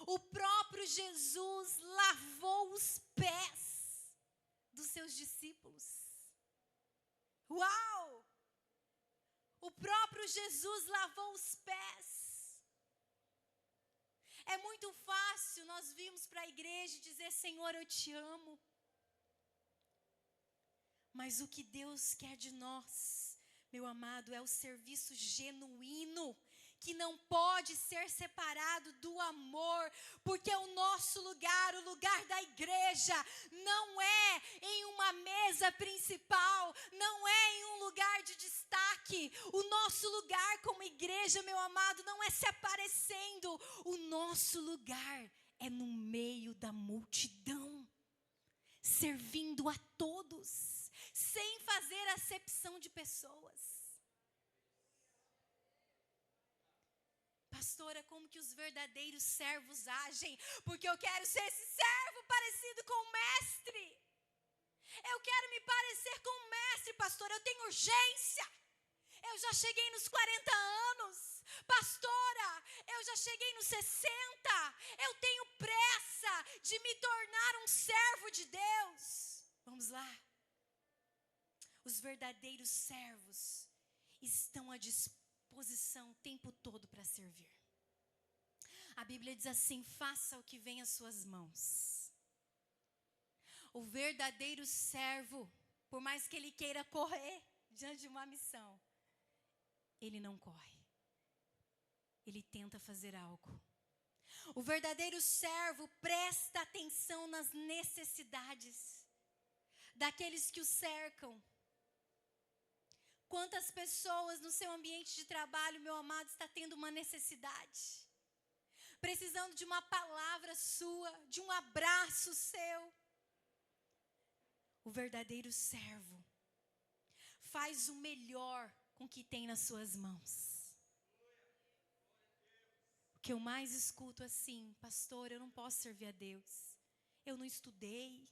O próprio Jesus lavou os pés dos seus discípulos. Uau! O próprio Jesus lavou os pés. É muito fácil nós virmos para a igreja e dizer: Senhor, eu te amo. Mas o que Deus quer de nós, meu amado, é o serviço genuíno, que não pode ser separado do amor, porque o nosso lugar, o lugar da igreja, não é em uma mesa principal, não é em um lugar de destaque. O nosso lugar como igreja, meu amado, não é se aparecendo. O nosso lugar é no meio da multidão, servindo a todos, sem fazer acepção de pessoas. Pastora, como que os verdadeiros servos agem? Porque eu quero ser esse servo parecido com o mestre. Eu quero me parecer com o mestre, pastora. Eu tenho urgência. Eu já cheguei nos 40 anos. Pastora, eu já cheguei nos 60. Eu tenho pressa de me tornar um servo de Deus. Vamos lá. Os verdadeiros servos estão à disposição o tempo todo para servir. A Bíblia diz assim: faça o que vem às suas mãos. O verdadeiro servo, por mais que ele queira correr diante de uma missão, ele não corre. Ele tenta fazer algo. O verdadeiro servo presta atenção nas necessidades daqueles que o cercam. Quantas pessoas no seu ambiente de trabalho, meu amado, está tendo uma necessidade? Precisando de uma palavra sua, de um abraço seu. O verdadeiro servo faz o melhor com o que tem nas suas mãos. O que eu mais escuto assim: pastor, eu não posso servir a Deus. Eu não estudei.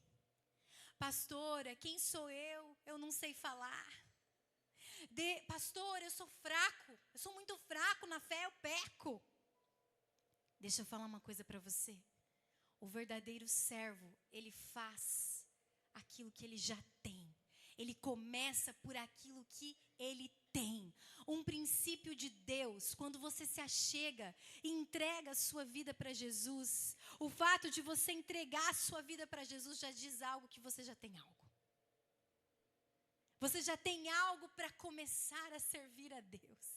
Pastora, quem sou eu? Eu não sei falar. Pastor, eu sou fraco. Eu sou muito fraco na fé, eu peco. Deixa eu falar uma coisa para você. O verdadeiro servo, ele faz aquilo que ele já tem. Ele começa por aquilo que ele tem. Um princípio de Deus, quando você se achega e entrega a sua vida para Jesus, o fato de você entregar a sua vida para Jesus já diz algo que você já tem algo. Você já tem algo para começar a servir a Deus.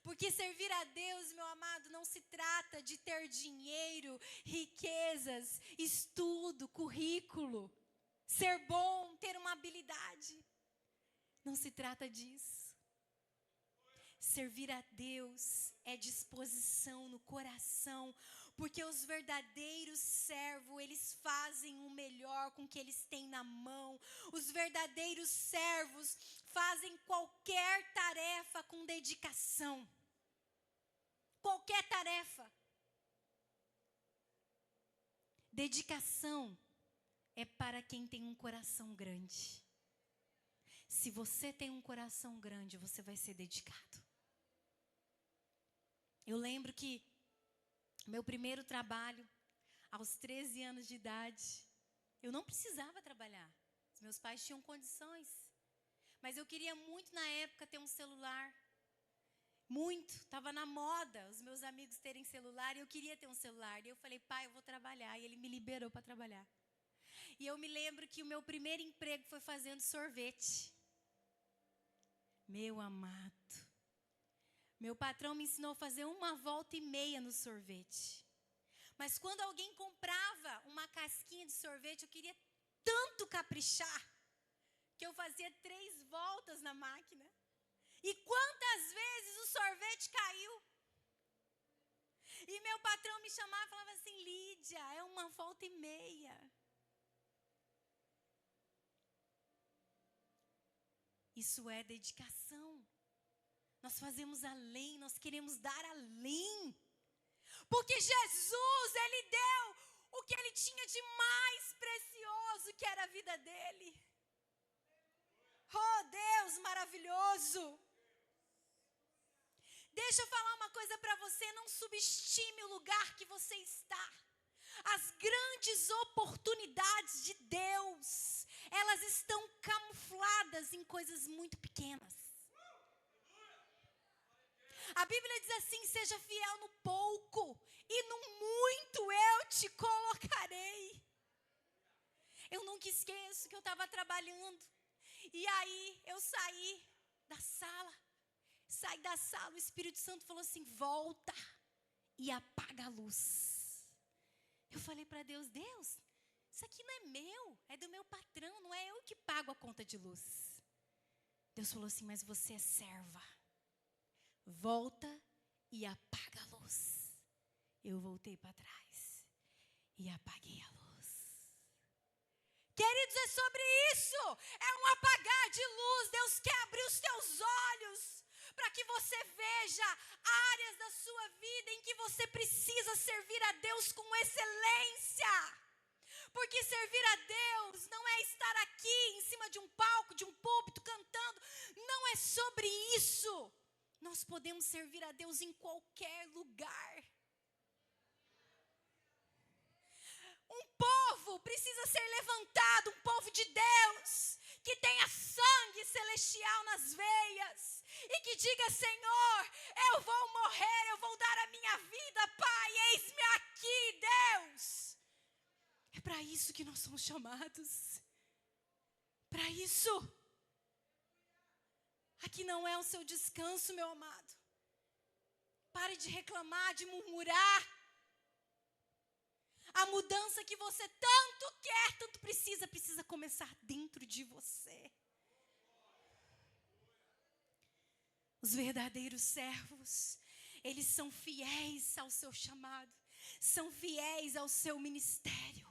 Porque servir a Deus, meu amado, não se trata de ter dinheiro, riquezas, estudo, currículo, ser bom, ter uma habilidade. Não se trata disso. Servir a Deus é disposição no coração, porque os verdadeiros servos, eles fazem o melhor com o que eles têm na mão. Os verdadeiros servos fazem qualquer tarefa com dedicação. Qualquer tarefa. Dedicação é para quem tem um coração grande. Se você tem um coração grande, você vai ser dedicado. Eu lembro que meu primeiro trabalho, aos 13 anos de idade, eu não precisava trabalhar. Os meus pais tinham condições. Mas eu queria muito na época ter um celular. Muito. Estava na moda os meus amigos terem celular e eu queria ter um celular. E eu falei, pai, eu vou trabalhar. E ele me liberou para trabalhar. E eu me lembro que o meu primeiro emprego foi fazendo sorvete. Meu amado. Meu patrão me ensinou a fazer 1,5 volta no sorvete. Mas quando alguém comprava uma casquinha de sorvete, eu queria tanto caprichar, que eu fazia 3 voltas na máquina. E quantas vezes o sorvete caiu? E meu patrão me chamava e falava assim, Lídia, é 1,5 volta. Isso é dedicação. Nós fazemos além, nós queremos dar além. Porque Jesus, Ele deu o que Ele tinha de mais precioso, que era a vida dEle. Oh, Deus maravilhoso. Deixa eu falar uma coisa para você, não subestime o lugar que você está. As grandes oportunidades de Deus, elas estão camufladas em coisas muito pequenas. A Bíblia diz assim, seja fiel no pouco, e no muito eu te colocarei. Eu nunca esqueço que eu estava trabalhando, e aí eu saí da sala, o Espírito Santo falou assim, volta e apaga a luz. Eu falei para Deus, Deus, isso aqui não é meu, é do meu patrão, não é eu que pago a conta de luz. Deus falou assim, mas você é serva. Volta e apaga a luz. Eu voltei para trás e apaguei a luz. Queridos, é sobre isso. É um apagar de luz. Deus quer abrir os teus olhos para que você veja áreas da sua vida em que você precisa servir a Deus com excelência. Porque servir a Deus não é estar aqui em cima de um palco, de um púlpito, cantando. Não é sobre isso. Nós podemos servir a Deus em qualquer lugar. Um povo precisa ser levantado, um povo de Deus, que tenha sangue celestial nas veias, e que diga, Senhor, eu vou morrer, eu vou dar a minha vida, Pai, eis-me aqui, Deus. É para isso que nós somos chamados. Para isso. Aqui não é o seu descanso, meu amado. Pare de reclamar, de murmurar. A mudança que você tanto quer, tanto precisa começar dentro de você. Os verdadeiros servos, eles são fiéis ao seu chamado, são fiéis ao seu ministério.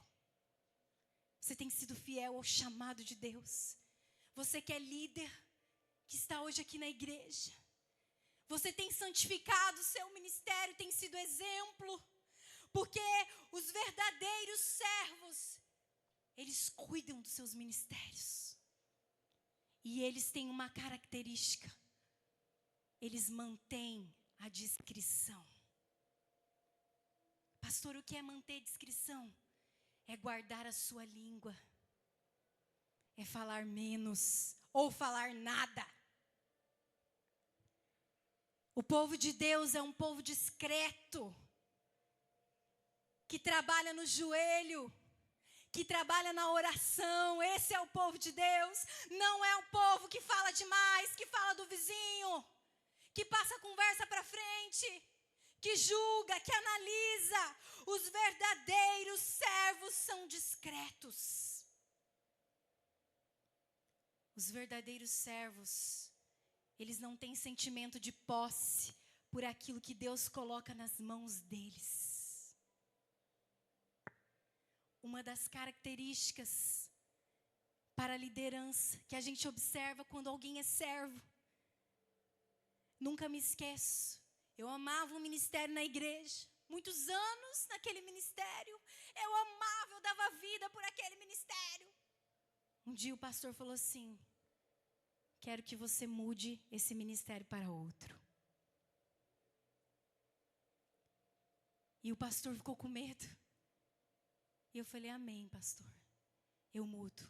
Você tem sido fiel ao chamado de Deus. Você que é líder, que está hoje aqui na igreja, você tem santificado o seu ministério, tem sido exemplo, porque os verdadeiros servos, eles cuidam dos seus ministérios, e eles têm uma característica, eles mantêm a discrição. Pastor, o que é manter discrição? É guardar a sua língua. É falar menos ou falar nada. O povo de Deus é um povo discreto, que trabalha no joelho, que trabalha na oração. Esse é o povo de Deus. Não é um povo que fala demais, que fala do vizinho, que passa a conversa para frente, que julga, que analisa. Os verdadeiros servos são discretos. Os verdadeiros servos, eles não têm sentimento de posse por aquilo que Deus coloca nas mãos deles. Uma das características para a liderança que a gente observa quando alguém é servo. Nunca me esqueço, eu amava um ministério na igreja, muitos anos naquele ministério, eu amava, eu dava vida por aquele ministério. Um dia o pastor falou assim: quero que você mude esse ministério para outro. E o pastor ficou com medo. E eu falei: amém, pastor, eu mudo.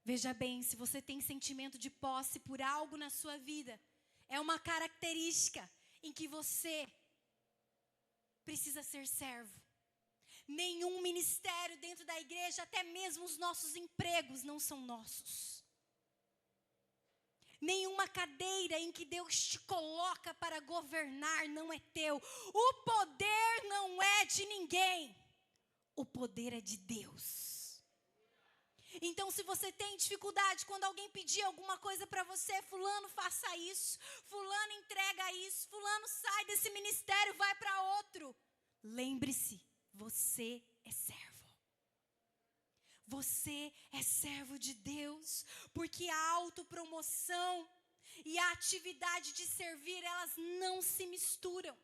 Veja bem, se você tem sentimento de posse por algo na sua vida, é uma característica em que você precisa ser servo. Nenhum ministério dentro da igreja, até mesmo os nossos empregos, não são nossos. Nenhuma cadeira em que Deus te coloca para governar não é teu. O poder não é de ninguém. O poder é de Deus. Então, se você tem dificuldade quando alguém pedir alguma coisa para você, fulano faça isso, fulano entrega isso, fulano sai desse ministério, vai para outro. Lembre-se, você é servo. Você é servo de Deus, porque a autopromoção e a atividade de servir, elas não se misturam.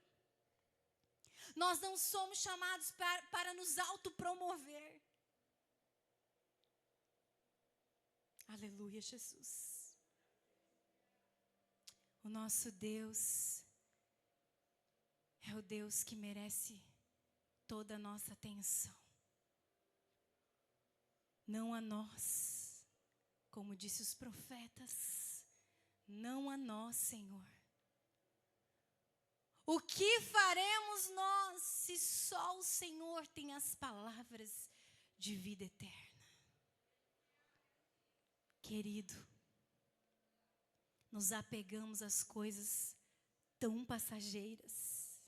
Nós não somos chamados para nos autopromover. Aleluia, Jesus. O nosso Deus é o Deus que merece toda a nossa atenção. Não a nós, como disse os profetas, não a nós, Senhor. O que faremos nós se só o Senhor tem as palavras de vida eterna? Querido, nos apegamos às coisas tão passageiras.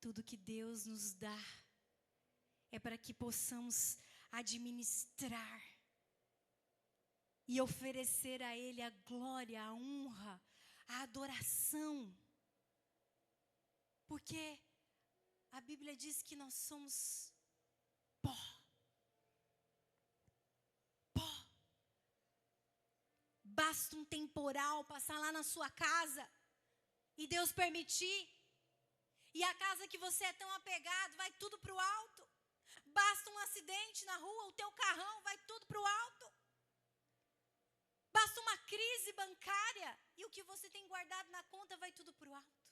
Tudo que Deus nos dá é para que possamos administrar e oferecer a Ele a glória, a honra, a adoração. Porque a Bíblia diz que nós somos pó. Pó. Basta um temporal passar lá na sua casa e Deus permitir, e a casa que você é tão apegado vai tudo para o alto. Basta um acidente na rua, o teu carrão vai tudo para o alto. Basta uma crise bancária e o que você tem guardado na conta vai tudo para o alto.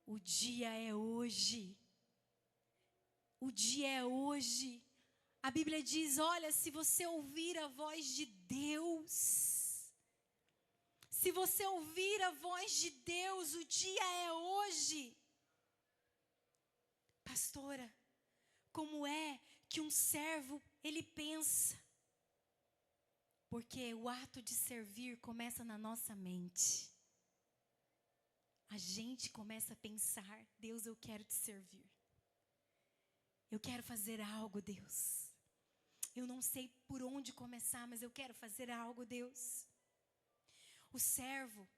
O dia é hoje. O dia é hoje. A Bíblia diz, olha, se você ouvir a voz de Deus, se você ouvir a voz de Deus, o dia é hoje. Pastora, como é que um servo, ele pensa? Porque o ato de servir começa na nossa mente. A gente começa a pensar, Deus, eu quero te servir. Eu quero fazer algo, Deus. Eu não sei por onde começar, mas eu quero fazer algo, Deus. O servo,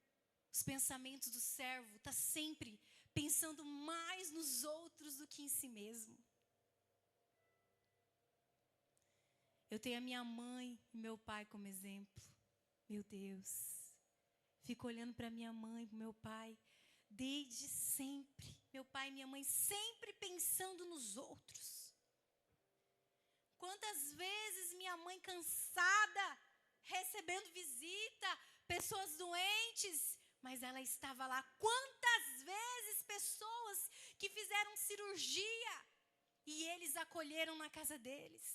os pensamentos do servo, está sempre pensando mais nos outros do que em si mesmo. Eu tenho a minha mãe e meu pai como exemplo. Meu Deus. Fico olhando para minha mãe e para meu pai. Desde sempre. Meu pai e minha mãe sempre pensando nos outros. Quantas vezes minha mãe cansada, recebendo visita, pessoas doentes, mas ela estava lá. Quantas pessoas que fizeram cirurgia e eles acolheram na casa deles.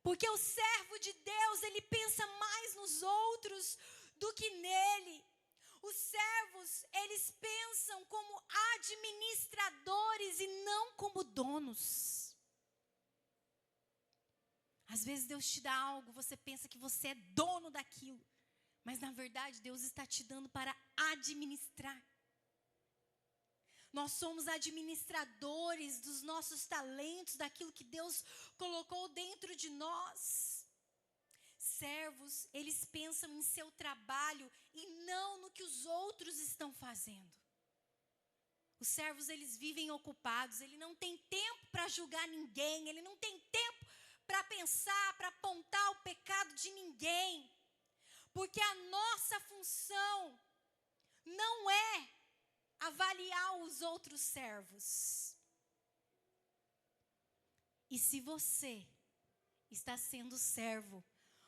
Porque o servo de Deus, ele pensa mais nos outros do que nele. Os servos, eles pensam como administradores e não como donos. Às vezes Deus te dá algo, você pensa que você é dono daquilo. Mas na verdade Deus está te dando para administrar. Nós somos administradores dos nossos talentos, daquilo que Deus colocou dentro de nós. Servos, eles pensam em seu trabalho e não no que os outros estão fazendo. Os servos, eles vivem ocupados, ele não tem tempo para julgar ninguém, ele não tem tempo para pensar, para apontar o pecado de ninguém. Porque a nossa função não é avaliar os outros servos. E se você está sendo servo,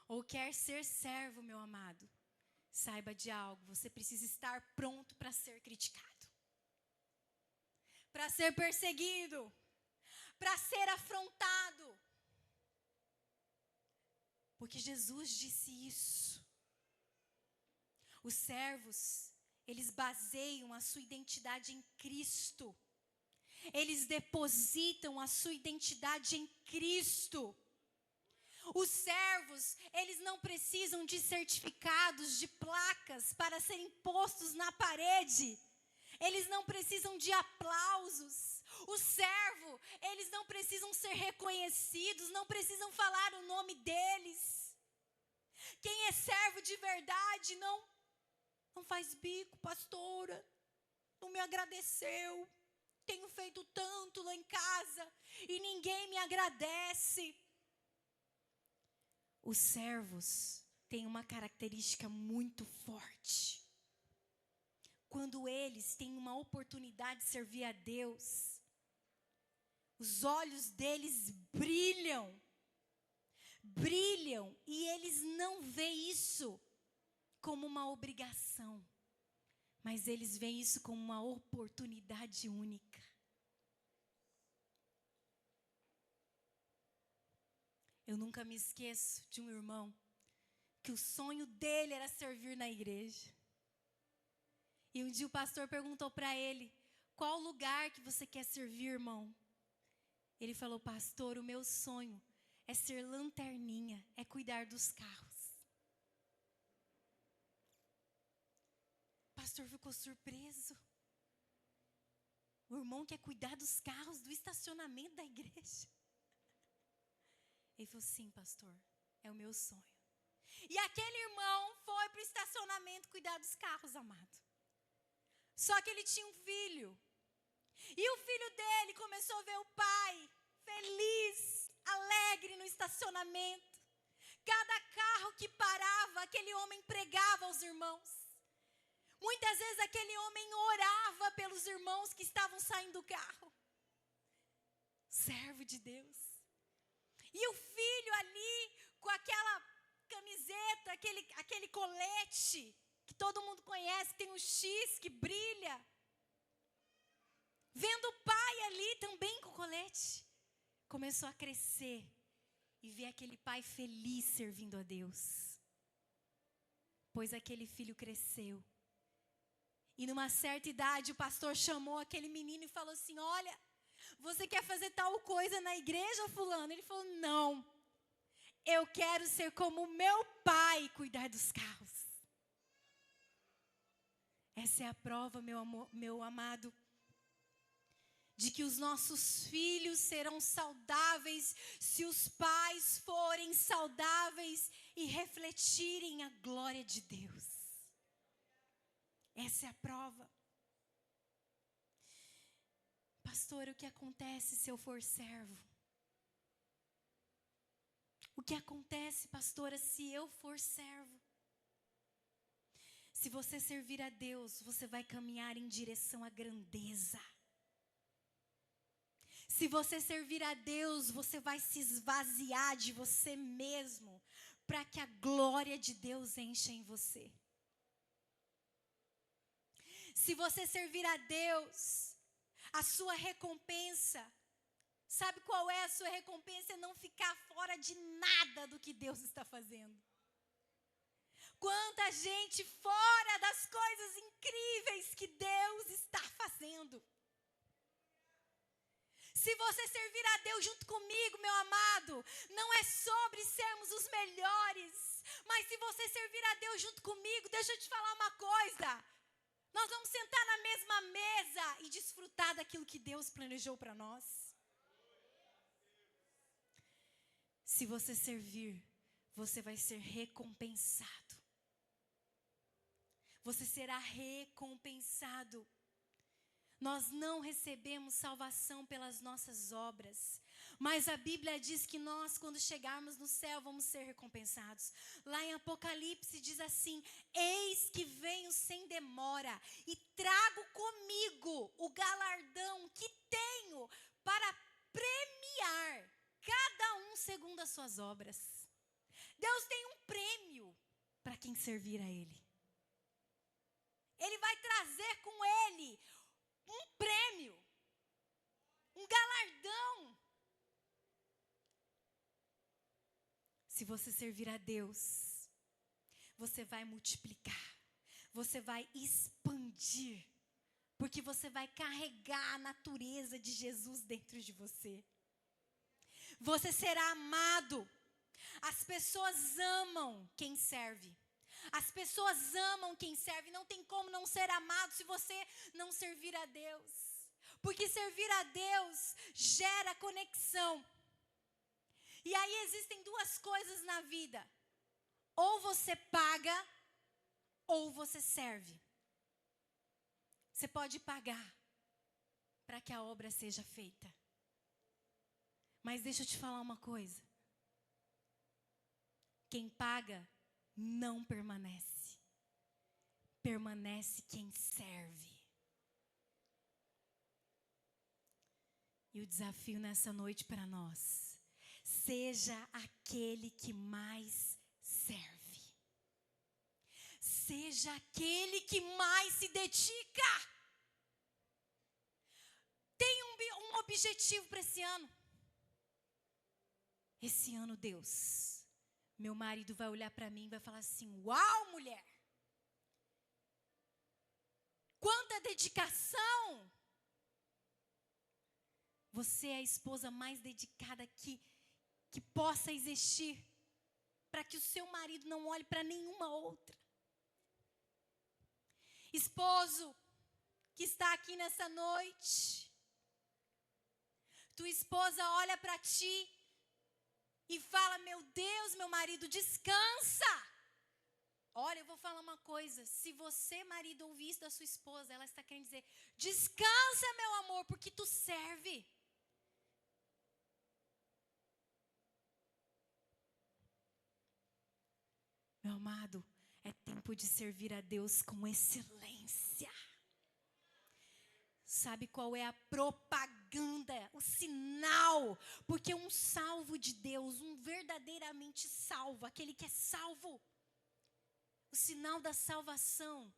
ou quer ser servo, meu amado, saiba de algo, você precisa estar pronto para ser criticado, para ser perseguido, para ser afrontado. Porque Jesus disse isso. Os servos, eles baseiam a sua identidade em Cristo. Eles depositam a sua identidade em Cristo. Os servos, eles não precisam de certificados, de placas para serem postos na parede. Eles não precisam de aplausos. O servo, eles não precisam ser reconhecidos, não precisam falar o nome deles. Quem é servo de verdade não faz bico, pastora, não me agradeceu, tenho feito tanto lá em casa e ninguém me agradece. Os servos têm uma característica muito forte. Quando eles têm uma oportunidade de servir a Deus, os olhos deles brilham, e eles não veem isso como uma obrigação, mas eles veem isso como uma oportunidade única. Eu nunca me esqueço de um irmão que o sonho dele era servir na igreja. E um dia o pastor perguntou para ele: qual lugar que você quer servir, irmão? Ele falou: pastor, o meu sonho é ser lanterninha, é cuidar dos carros. O pastor ficou surpreso. O irmão quer cuidar dos carros do estacionamento da igreja. Ele falou: sim, pastor, é o meu sonho. E aquele irmão foi para o estacionamento cuidar dos carros, amado. Só que ele tinha um filho. E o filho dele começou a ver o pai feliz, alegre no estacionamento. Cada carro que parava, aquele homem pregava aos irmãos. Muitas vezes aquele homem orava pelos irmãos que estavam saindo do carro. Servo de Deus. E o filho ali, com aquela camiseta, aquele colete, que todo mundo conhece, tem um X que brilha. Vendo o pai ali também com colete, começou a crescer e ver aquele pai feliz servindo a Deus. Pois aquele filho cresceu. E numa certa idade, o pastor chamou aquele menino e falou assim: olha, você quer fazer tal coisa na igreja, fulano? Ele falou: não, eu quero ser como o meu pai e cuidar dos carros. Essa é a prova, meu amado, de que os nossos filhos serão saudáveis se os pais forem saudáveis e refletirem a glória de Deus. Essa é a prova. Pastor, o que acontece se eu for servo? O que acontece, pastora, se eu for servo? Se você servir a Deus, você vai caminhar em direção à grandeza. Se você servir a Deus, você vai se esvaziar de você mesmo, para que a glória de Deus encha em você. Se você servir a Deus, a sua recompensa, sabe qual é a sua recompensa? É não ficar fora de nada do que Deus está fazendo. Quanta gente fora das coisas incríveis que Deus está fazendo. Se você servir a Deus junto comigo, meu amado, não é sobre sermos os melhores, mas se você servir a Deus junto comigo, deixa eu te falar uma coisa. Nós vamos sentar na mesma mesa e desfrutar daquilo que Deus planejou para nós. Se você servir, você vai ser recompensado. Você será recompensado. Nós não recebemos salvação pelas nossas obras, mas a Bíblia diz que nós, quando chegarmos no céu, vamos ser recompensados. Lá em Apocalipse diz assim: eis que venho sem demora e trago comigo o galardão que tenho para premiar cada um segundo as suas obras. Deus tem um prêmio para quem servir a Ele. Ele vai trazer com Ele um prêmio, um galardão. Se você servir a Deus, você vai multiplicar, você vai expandir, porque você vai carregar a natureza de Jesus dentro de você. Você será amado. As pessoas amam quem serve. As pessoas amam quem serve. Não tem como não ser amado se você não servir a Deus. Porque servir a Deus gera conexão. E aí existem duas coisas na vida. Ou você paga, ou você serve. Você pode pagar para que a obra seja feita. Mas deixa eu te falar uma coisa. Quem paga não permanece. Permanece quem serve. E o desafio nessa noite para nós: seja aquele que mais serve. Seja aquele que mais se dedica. Tem um objetivo para esse ano. Esse ano, Deus, meu marido vai olhar para mim e vai falar assim: uau, mulher! Quanta dedicação! Você é a esposa mais dedicada que possa existir, para que o seu marido não olhe para nenhuma outra. Esposo que está aqui nessa noite, tua esposa olha para ti e fala: meu Deus, meu marido, descansa. Olha, eu vou falar uma coisa. Se você, marido, ouvir isso da sua esposa, ela está querendo dizer: descansa, meu amor, porque tu serve. Meu amado, é tempo de servir a Deus com excelência. Sabe qual é a propaganda, o sinal? Porque um salvo de Deus, um verdadeiramente salvo, aquele que é salvo, o sinal da salvação,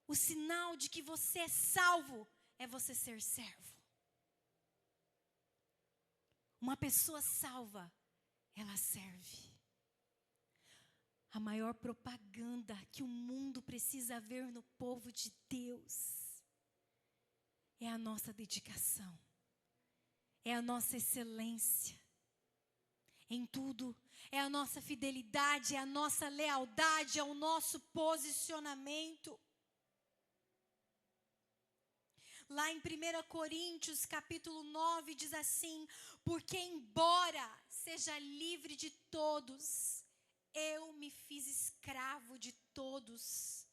o sinal de que você é salvo, é você ser servo. Uma pessoa salva, ela serve. A maior propaganda que o mundo precisa ver no povo de Deus é a nossa dedicação, é a nossa excelência em tudo, é a nossa fidelidade, é a nossa lealdade, é o nosso posicionamento. Lá em 1 Coríntios, capítulo 9, diz assim: porque embora seja livre de todos, eu me fiz escravo de todos,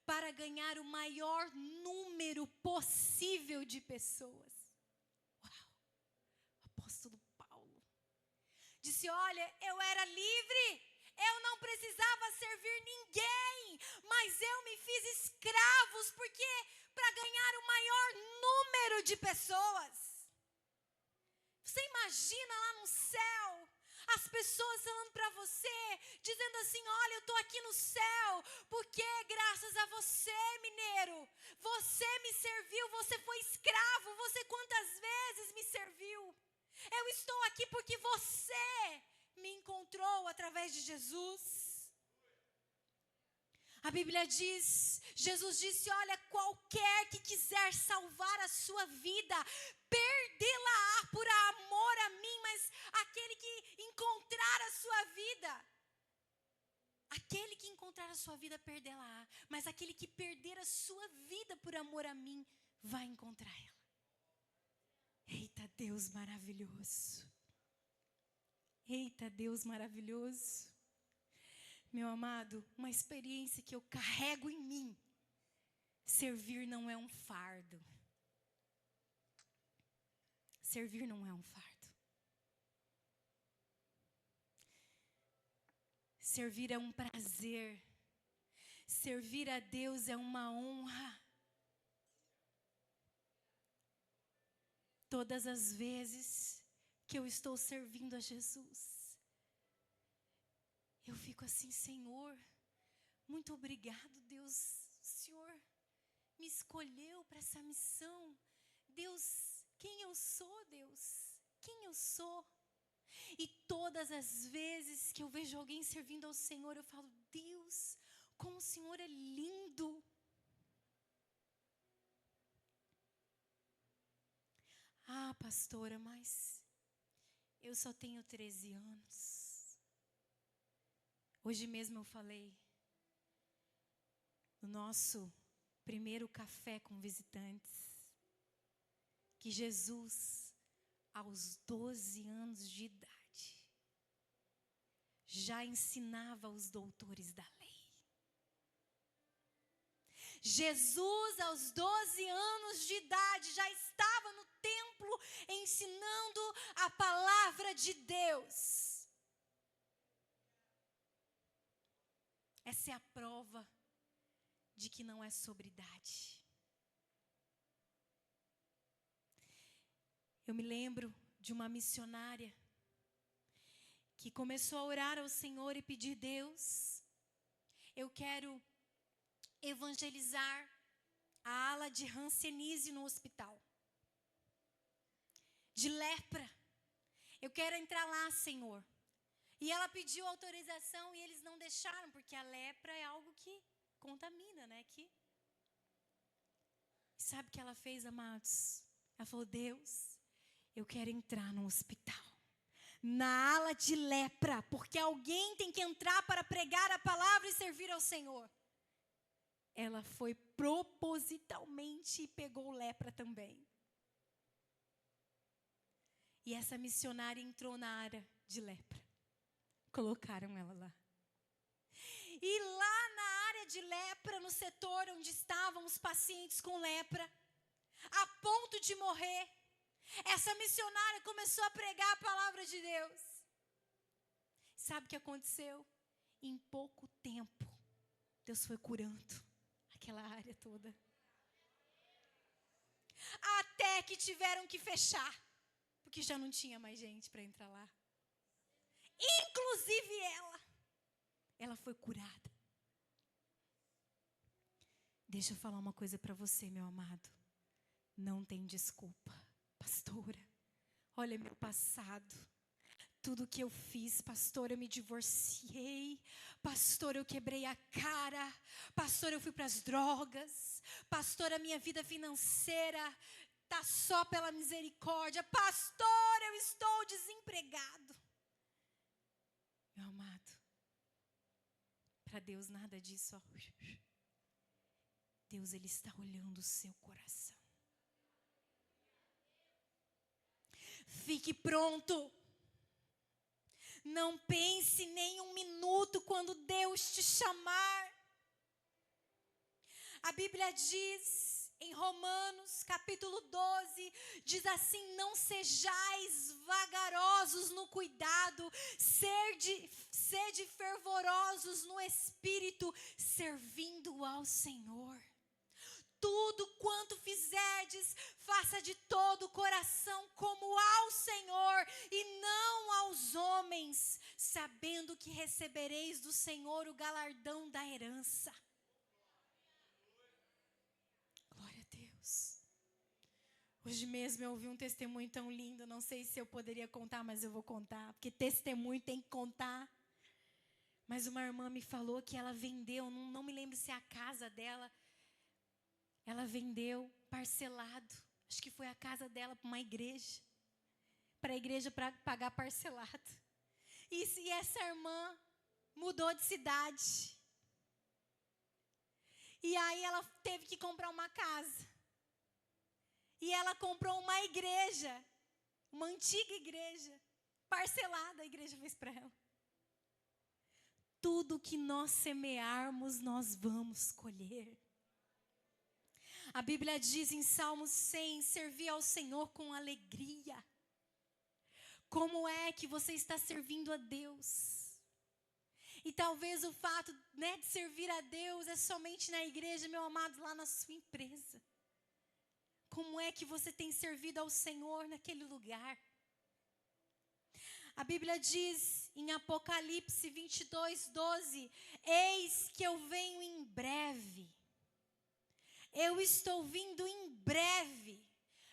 para ganhar o maior número possível de pessoas. Uau! O apóstolo Paulo disse: olha, eu era livre, eu não precisava servir ninguém, mas eu me fiz escravos, porque para ganhar o maior número de pessoas. Você imagina lá no céu, As pessoas falando para você, dizendo assim: olha, eu estou aqui no céu, porque graças a você, mineiro, você me serviu, você foi escravo, você quantas vezes me serviu. Eu estou aqui porque você me encontrou através de Jesus. A Bíblia diz, Jesus disse: olha, qualquer que quiser salvar a sua vida, perdê-la-á por amor a mim, mas aquele que encontrar a sua vida, aquele que encontrar a sua vida, perdê-la-á, mas aquele que perder a sua vida por amor a mim, vai encontrar ela. Eita Deus maravilhoso. Eita Deus maravilhoso. Meu amado, uma experiência que eu carrego em mim. Servir não é um fardo. Servir não é um fardo. Servir é um prazer. Servir a Deus é uma honra. Todas as vezes que eu estou servindo a Jesus, eu fico assim: Senhor, muito obrigado, Deus. O Senhor me escolheu para essa missão. Deus, quem eu sou, Deus? Quem eu sou? E todas as vezes que eu vejo alguém servindo ao Senhor, eu falo: Deus, como o Senhor é lindo. Ah, pastora, mas eu só tenho 13 anos. Hoje mesmo eu falei no nosso primeiro café com visitantes que Jesus, aos 12 anos de idade, já ensinava os doutores da lei. Jesus, aos 12 anos de idade, já estava no templo ensinando a palavra de Deus. Essa é a prova de que não é sobre idade. Eu me lembro de uma missionária que começou a orar ao Senhor e pedir: Deus, eu quero evangelizar a ala de hanseníase no hospital, de lepra. Eu quero entrar lá, Senhor. E ela pediu autorização e eles não deixaram, porque a lepra é algo que contamina, né? Sabe o que ela fez, amados? Ela falou: Deus, eu quero entrar no hospital, na ala de lepra, porque alguém tem que entrar para pregar a palavra e servir ao Senhor. Ela foi propositalmente e pegou lepra também. E essa missionária entrou na área de lepra. Colocaram ela lá. E lá na área de lepra, no setor onde estavam os pacientes com lepra, a ponto de morrer, essa missionária começou a pregar a palavra de Deus. Sabe o que aconteceu? Em pouco tempo, Deus foi curando aquela área toda. Até que tiveram que fechar, porque já não tinha mais gente para entrar lá. Inclusive ela foi curada. Deixa eu falar uma coisa para você, meu amado. Não tem desculpa, pastora. Olha meu passado. Tudo que eu fiz, pastor, eu me divorciei. Pastor, eu quebrei a cara. Pastor, eu fui para as drogas. Pastor, a minha vida financeira está só pela misericórdia. Pastor, eu estou desempregado. Meu amado, para Deus nada disso. Ó. Deus, Ele está olhando o seu coração. Fique pronto. Não pense nem um minuto quando Deus te chamar. A Bíblia diz em Romanos, capítulo 12, diz assim: não sejais vagarosos no cuidado, sede fervorosos no espírito, servindo ao Senhor. Tudo quanto fizerdes, faça de todo o coração como ao Senhor e não aos homens, sabendo que recebereis do Senhor o galardão da herança. Glória a Deus. Hoje mesmo eu ouvi um testemunho tão lindo, não sei se eu poderia contar, mas eu vou contar, porque testemunho tem que contar. Mas uma irmã me falou que ela vendeu, não me lembro se é a casa dela, ela vendeu parcelado. Acho que foi a casa dela para uma igreja. Para a igreja para pagar parcelado. E essa irmã mudou de cidade. E aí ela teve que comprar uma casa. E ela comprou uma igreja, uma antiga igreja, parcelada, a igreja fez para ela. Tudo que nós semearmos, nós vamos colher. A Bíblia diz em Salmos 100, servir ao Senhor com alegria. Como é que você está servindo a Deus? E talvez o fato, de servir a Deus é somente na igreja, meu amado, lá na sua empresa. Como é que você tem servido ao Senhor naquele lugar? A Bíblia diz em Apocalipse 22:12, eis que eu venho em breve. Eu estou vindo em breve.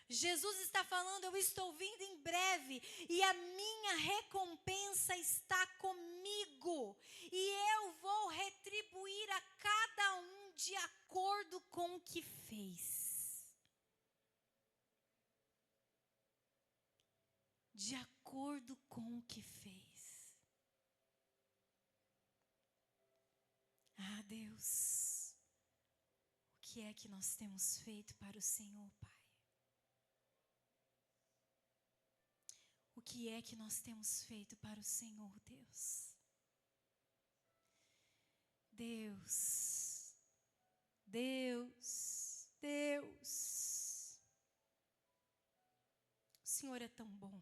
Jesus está falando, eu estou vindo em breve. E a minha recompensa está comigo. E eu vou retribuir a cada um de acordo com o que fez. De acordo com o que fez. Ah, Deus, o que é que nós temos feito para o Senhor, Pai? O que é que nós temos feito para o Senhor, Deus? Deus, Deus, Deus. O Senhor é tão bom.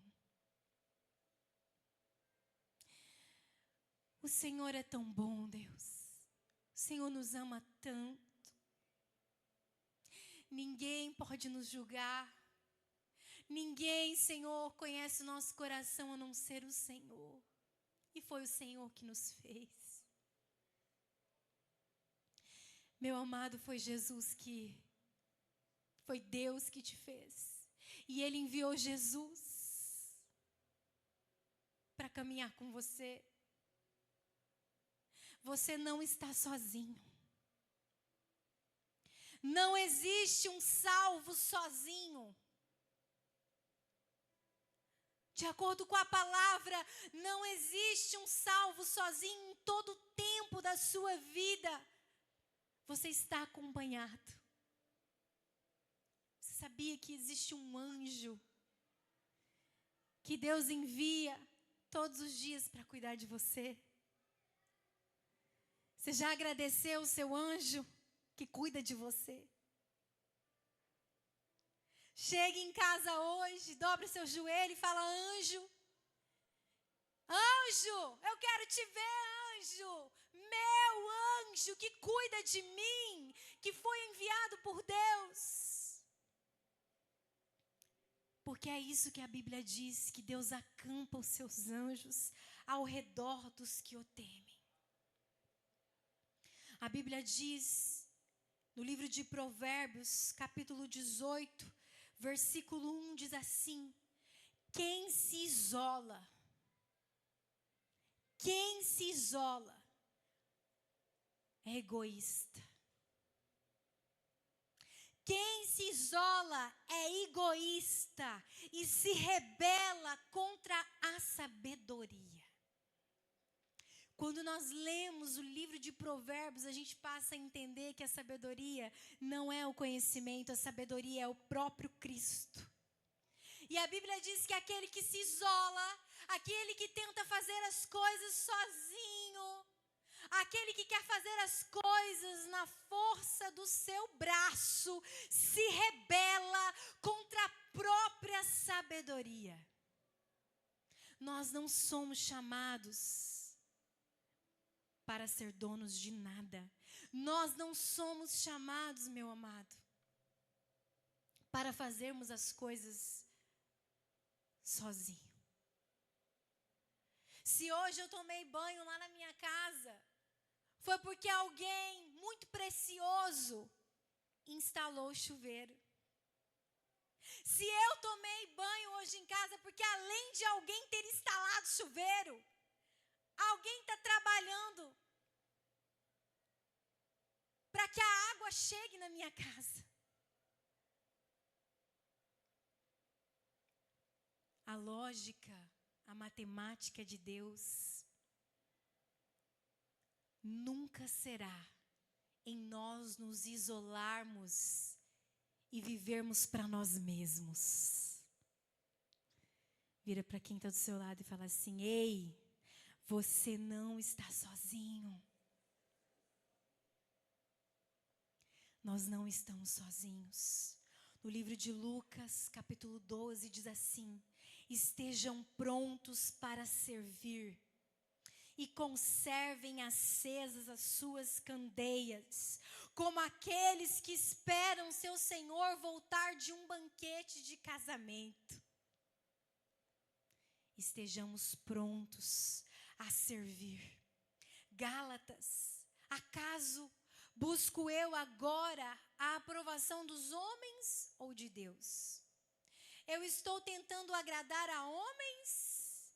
O Senhor é tão bom, Deus. O Senhor nos ama tanto. Ninguém pode nos julgar. Ninguém, Senhor, conhece o nosso coração a não ser o Senhor. E foi o Senhor que nos fez. Meu amado, foi Deus que te fez. E Ele enviou Jesus para caminhar com você. Você não está sozinho. Não existe um salvo sozinho. De acordo com a palavra, não existe um salvo sozinho. Em todo o tempo da sua vida, você está acompanhado. Você sabia que existe um anjo que Deus envia todos os dias para cuidar de você? Você já agradeceu o seu anjo que cuida de você? Chegue em casa hoje, dobre seu joelho e fala: anjo, anjo, eu quero te ver, anjo, meu anjo que cuida de mim, que foi enviado por Deus. Porque é isso que a Bíblia diz, que Deus acampa os seus anjos ao redor dos que o temem. A Bíblia diz, no livro de Provérbios, capítulo 18, versículo 1, diz assim: quem se isola é egoísta. Quem se isola é egoísta e se rebela contra a sabedoria. Quando nós lemos o livro de Provérbios, a gente passa a entender que a sabedoria não é o conhecimento, a sabedoria é o próprio Cristo. E a Bíblia diz que aquele que se isola, aquele que tenta fazer as coisas sozinho, aquele que quer fazer as coisas na força do seu braço, se rebela contra a própria sabedoria. Nós não somos chamados para ser donos de nada. Nós não somos chamados, meu amado, para fazermos as coisas sozinho. Se hoje eu tomei banho lá na minha casa, foi porque alguém muito precioso instalou o chuveiro. Se eu tomei banho hoje em casa, porque além de alguém ter instalado chuveiro, alguém está trabalhando para que a água chegue na minha casa. A lógica, a matemática de Deus nunca será em nós nos isolarmos e vivermos para nós mesmos. Vira para quem está do seu lado e fala assim: ei, você não está sozinho. Nós não estamos sozinhos. No livro de Lucas, capítulo 12, diz assim: estejam prontos para servir e conservem acesas as suas candeias, como aqueles que esperam seu Senhor voltar de um banquete de casamento. Estejamos prontos a servir. Gálatas, acaso busco eu agora a aprovação dos homens ou de Deus? Eu estou tentando agradar a homens?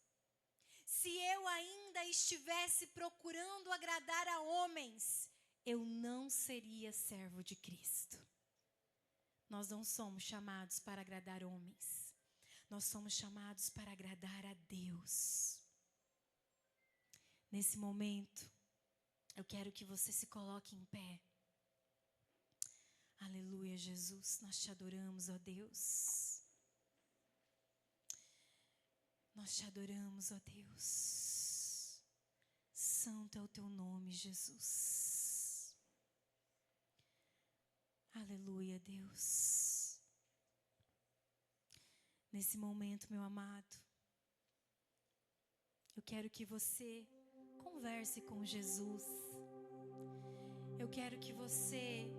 Se eu ainda estivesse procurando agradar a homens, eu não seria servo de Cristo. Nós não somos chamados para agradar homens. Nós somos chamados para agradar a Deus. Nesse momento, eu quero que você se coloque em pé. Aleluia, Jesus. Nós te adoramos, ó Deus. Nós te adoramos, ó Deus. Santo é o teu nome, Jesus. Aleluia, Deus. Nesse momento, meu amado, eu quero que você converse com Jesus. Eu quero que você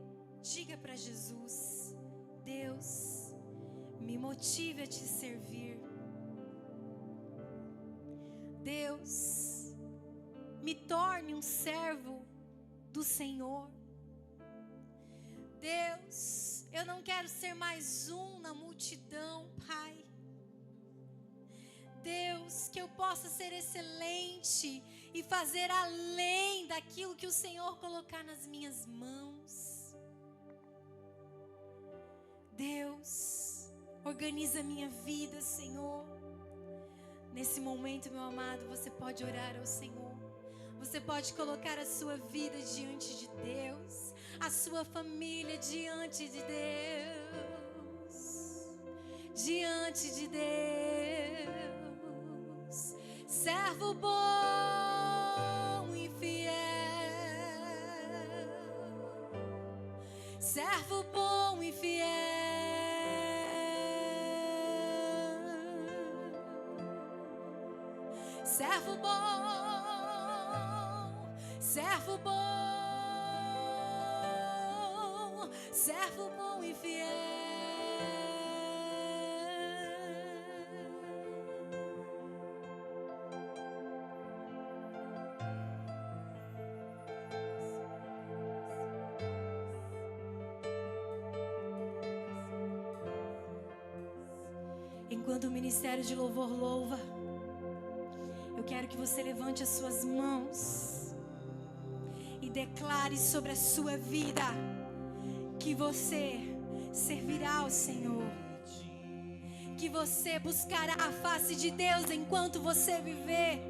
diga para Jesus: Deus, me motive a te servir. Deus, me torne um servo do Senhor. Deus, eu não quero ser mais um na multidão, Pai. Deus, que eu possa ser excelente e fazer além daquilo que o Senhor colocar nas minhas mãos. Deus, organiza a minha vida, Senhor. Nesse momento, meu amado, você pode orar ao Senhor. Você pode colocar a sua vida diante de Deus, a sua família diante de Deus, diante de Deus. Servo bom e fiel, servo bom e fiel. Servo bom, servo bom, servo bom e fiel. Enquanto o ministério de louvor louva, eu quero que você levante as suas mãos e declare sobre a sua vida que você servirá ao Senhor, que você buscará a face de Deus enquanto você viver.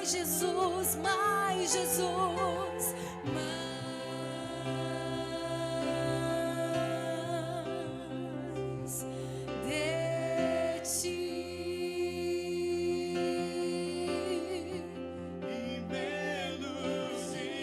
Jesus, mais Jesus, mais de ti e menos de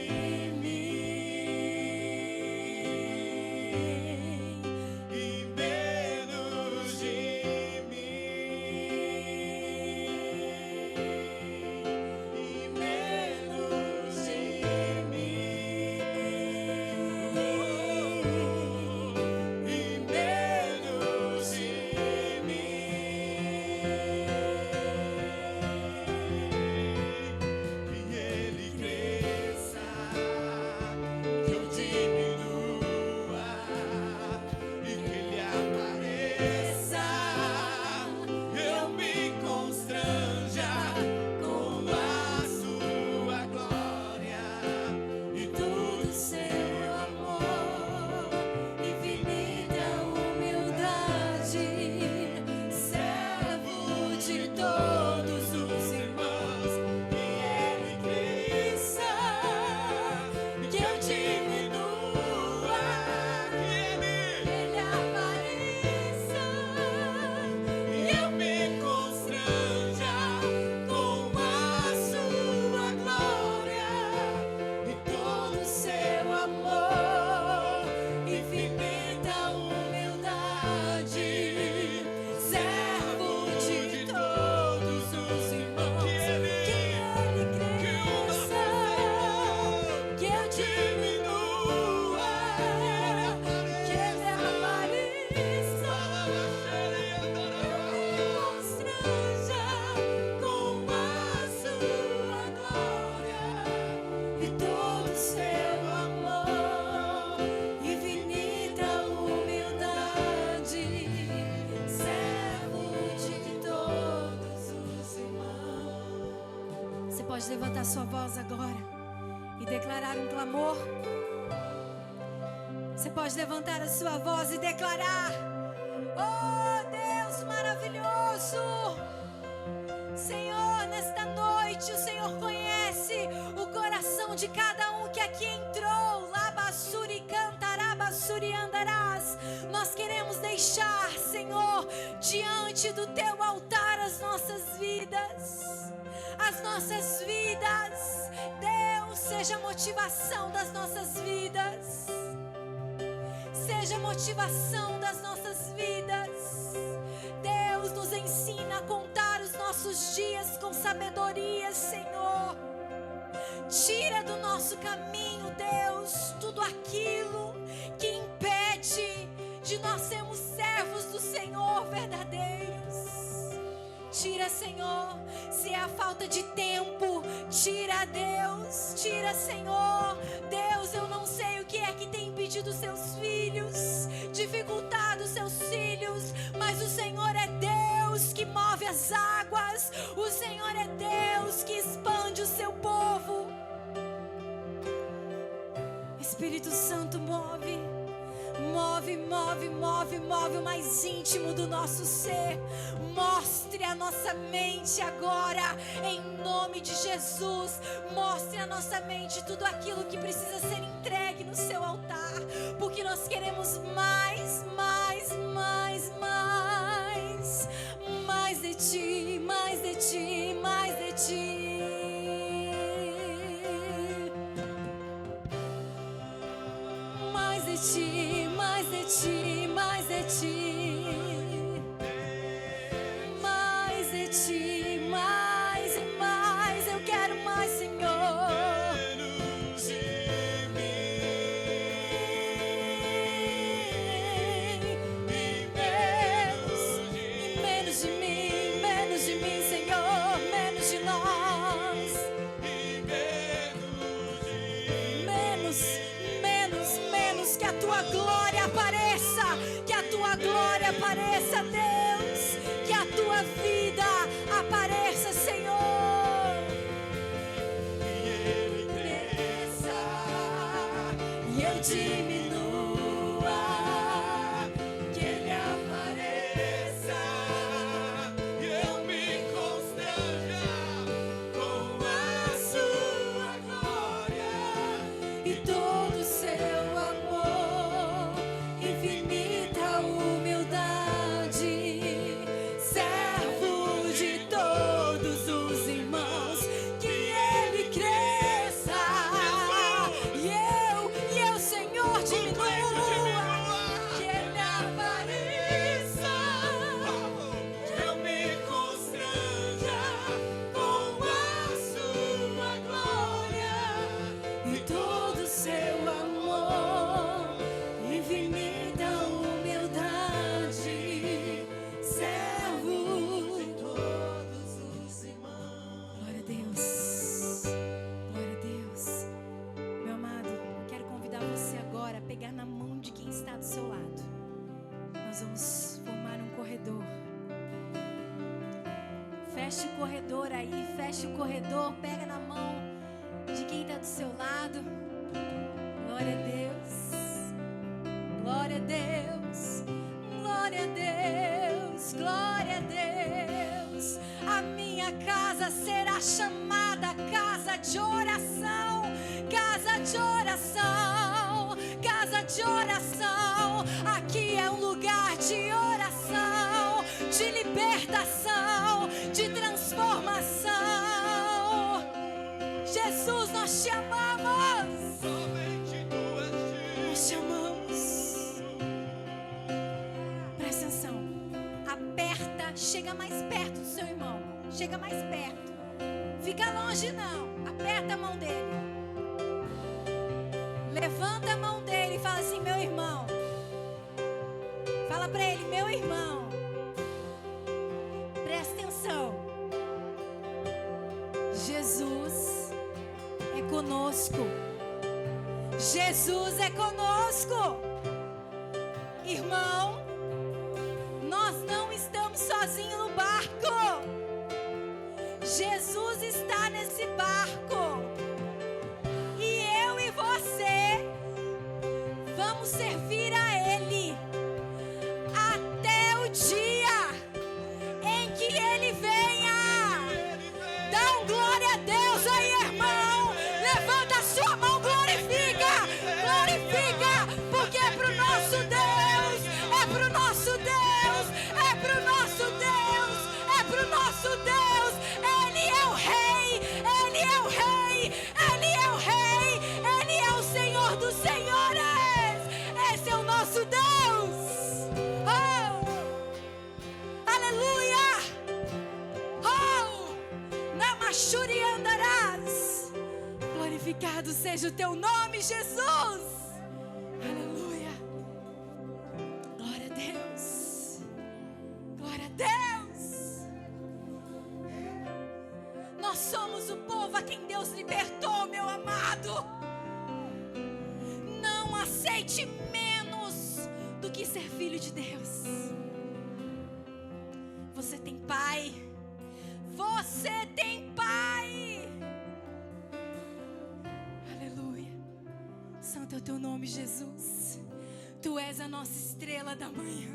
levantar sua voz agora e declarar um clamor? Você pode levantar a sua voz e declarar: oh Deus maravilhoso, Senhor, nesta noite o Senhor conhece o coração de cada um que aqui entrou. Labassuri cantarabassuri andarás. Nós queremos deixar, Senhor, diante do teu altar as nossas vidas. As nossas vidas, Deus, seja a motivação das nossas vidas. Seja a motivação das nossas vidas. Deus, nos ensina a contar os nossos dias com sabedoria, Senhor. Tira do nosso caminho, Deus, tudo aquilo que impede de nós sermos servos do Senhor verdadeiros. Tira, Senhor, se é a falta de tempo, tira, Deus, tira, Senhor. Deus, eu não sei o que é que tem impedido seus filhos, dificultado seus filhos, mas o Senhor é Deus que move as águas, o Senhor é Deus que expande o seu povo. Espírito Santo, move. Move, move, move, move o mais íntimo do nosso ser. Mostre a nossa mente agora, em nome de Jesus. Mostre a nossa mente tudo aquilo que precisa ser entregue no seu altar, porque nós queremos mais, mais, mais, mais. Mais de ti, mais de ti, mais de ti. Mais de ti, mais de ti, mais de ti. Mais de ti, mais e mais. Eu quero mais, Senhor. Menos de mim. Menos de mim, menos de mim, Senhor. Menos de nós. Menos, que a tua glória apareça, que a tua glória apareça, Deus, que a tua vida apareça, Senhor. E Ele cresça e eu diminua, que Ele apareça e eu me constranja com a sua glória e todo o seu amor, infinita humildade, servo de todos os irmãos, que Ele cresça e eu, Senhor, diminua, que Ele apareça, que eu me constranja com a sua glória e todo o seu amor, infinita humildade, servo de todos os irmãos. Glória a Deus, glória a Deus. Meu amado, quero convidar você agora a pegar na mão de quem está do seu lado. Nós vamos formar um corredor. Feche o corredor aí, feche o corredor, pega na mão de quem está do seu lado. Glória a Deus, glória a Deus, glória a Deus, glória a Deus. A minha casa será chamada casa de oração, casa de oração, casa de oração. Aqui é um lugar de oração, de libertação, de transformação. Jesus, nós te amamos. Nós te amamos. Presta atenção. Aperta, chega mais perto do seu irmão. Chega mais perto. Fica longe não. Aperta a mão dele. Levanta a mão dele e fala assim: meu irmão. Fala pra ele: meu irmão. Presta atenção. Jesus é conosco. Jesus é conosco. Irmão, nós não estamos sozinhos no barco. Jesus está nesse barco. Glorificado seja o teu nome, Jesus. Aleluia. Glória a Deus. Glória a Deus. Nós somos o povo a quem Deus libertou, meu amado. Não aceite menos do que ser filho de Deus. Você tem pai. Você tem pai. Aleluia. Santo é o teu nome, Jesus. Tu és a nossa estrela da manhã.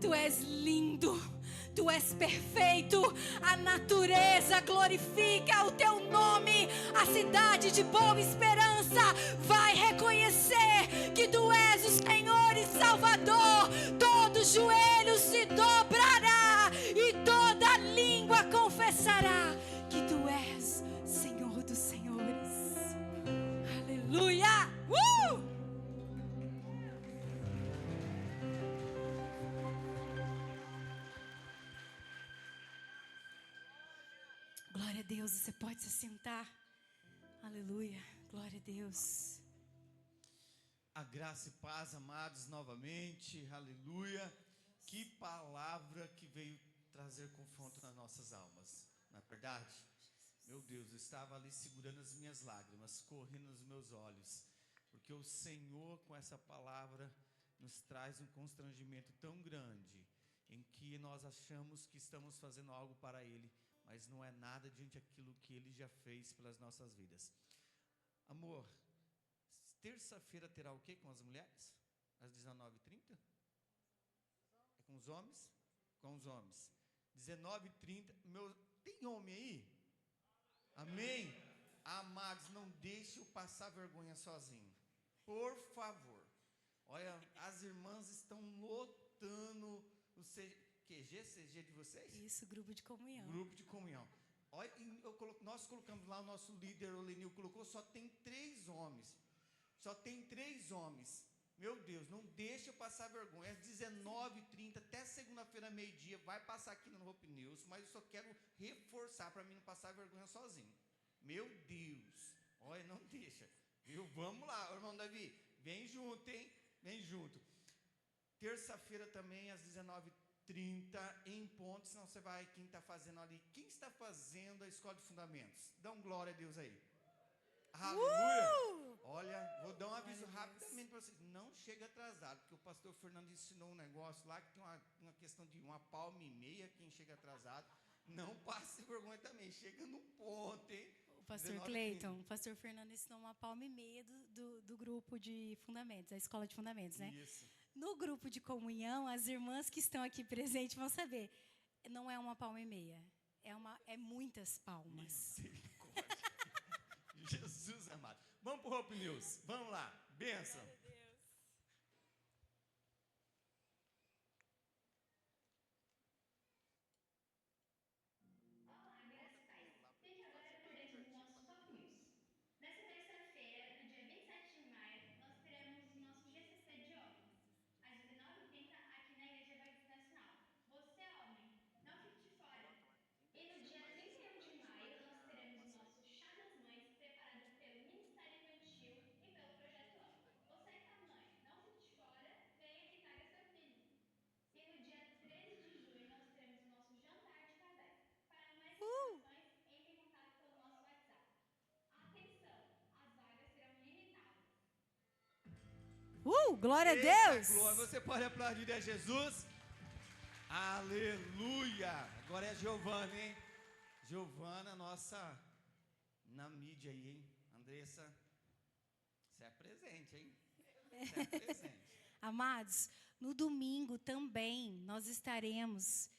Tu és lindo. Tu és perfeito. A natureza glorifica o teu nome. A cidade de Boa Esperança vai reconhecer que tu és o Senhor e Salvador. Todo joelho se dobrará e toda língua confessará que tu és Senhor dos Senhores. Aleluia! Glória a Deus, você pode se sentar. Aleluia, glória a Deus. A graça e paz, amados, novamente, aleluia. Que palavra que veio trazer confronto nas nossas almas, não é verdade? Meu Deus, eu estava ali segurando as minhas lágrimas, correndo nos meus olhos, porque o Senhor com essa palavra nos traz um constrangimento tão grande, em que nós achamos que estamos fazendo algo para Ele, mas não é nada diante daquilo que Ele já fez pelas nossas vidas. Amor, terça-feira terá o que com as mulheres? Às 19h30? É com os homens? Com os homens. 19h30. Tem homem aí? Amém? Amados, não deixe eu passar vergonha sozinho. Por favor. Olha, as irmãs estão lotando o CG de vocês? Isso, grupo de comunhão. Grupo de comunhão. Olha, nós colocamos lá, o nosso líder, o Lenil, colocou, só tem 3 homens. Só tem 3 homens. Meu Deus, não deixa eu passar vergonha. É 19h30, até segunda-feira, meio-dia, vai passar aqui no Hope News, mas eu só quero reforçar para mim não passar vergonha sozinho. Meu Deus, olha, não deixa. Viu? Vamos lá, irmão Davi, vem junto, hein? Vem junto. Terça-feira também, às 19h30, em ponto, senão você vai, quem está fazendo ali, quem está fazendo a escola de fundamentos? Dá um glória a Deus aí. Aleluia! Olha, vou dar um aviso rapidamente para vocês. Não chega atrasado, porque o pastor Fernando ensinou um negócio lá que tem uma questão de 1,5 palma quem chega atrasado. Não passe vergonha também, chega no ponto, hein? O pastor Cleiton, o pastor Fernando ensinou 1,5 palma do grupo de fundamentos, da escola de fundamentos, né? Isso. No grupo de comunhão, as irmãs que estão aqui presentes vão saber, não é 1,5 palma, é muitas palmas. Misericórdia. Jesus amado. Vamos para o Hope News. Vamos lá. Benção. Olá, graças e paz. Fique agora por dentro dos nossos Top News. Nessa terça-feira, no dia 27 de maio, nós teremos o nosso GCC de homens, às 19h30, aqui na Igreja Batista Nacional. Você, homem, não fique de fora. E no dia 31 de maio, nós teremos o nosso Chá das Mães, preparado pelo Ministério Infantil e pelo Projeto AMA. Você que é mãe, não fique de fora, venha e traga seu filho. E no dia 13 de junho, nós teremos o nosso Jantar de Casais. Para mais informações, entre em contato pelo nosso WhatsApp. Atenção, as vagas serão limitadas. Glória a Eita, Deus! glória. Você pode aplaudir a Jesus? Aleluia! Agora é a Giovana, hein? Giovana, nossa, na mídia aí, hein? Andressa, você é presente, hein? Você é presente. Amados, no domingo também nós estaremos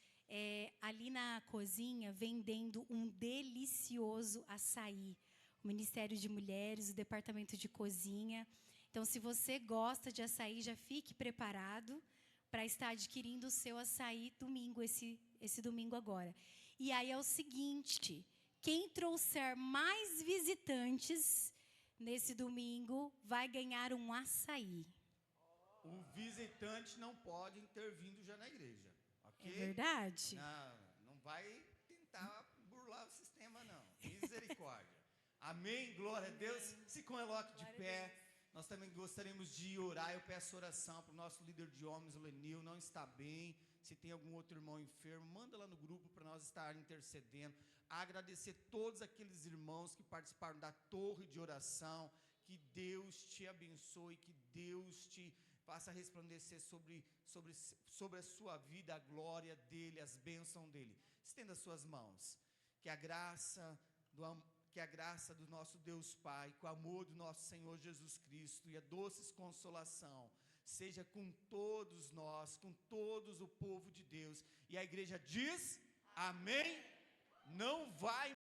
ali na cozinha vendendo um delicioso açaí. O Ministério de Mulheres, o Departamento de Cozinha. Então, se você gosta de açaí, já fique preparado para estar adquirindo o seu açaí domingo, esse domingo agora. E aí é o seguinte, quem trouxer mais visitantes nesse domingo vai ganhar um açaí. O visitante não pode intervindo já na igreja, ok? É verdade. Não vai tentar burlar o sistema, não. Misericórdia. Amém? Glória a Deus. Se coloque de Glória a pé. Deus. Nós também gostaríamos de orar. Eu peço oração para o nosso líder de homens, o Lenil, não está bem. Se tem algum outro irmão enfermo, manda lá no grupo para nós estar intercedendo. Agradecer todos aqueles irmãos que participaram da torre de oração. Que Deus te abençoe, que Deus te faça resplandecer sobre a sua vida, a glória dele, as bênçãos dele. Estenda suas mãos. Que a graça do nosso Deus Pai, que o amor do nosso Senhor Jesus Cristo e a doce consolação seja com todos nós, com todos o povo de Deus. E a igreja diz: amém. Não vai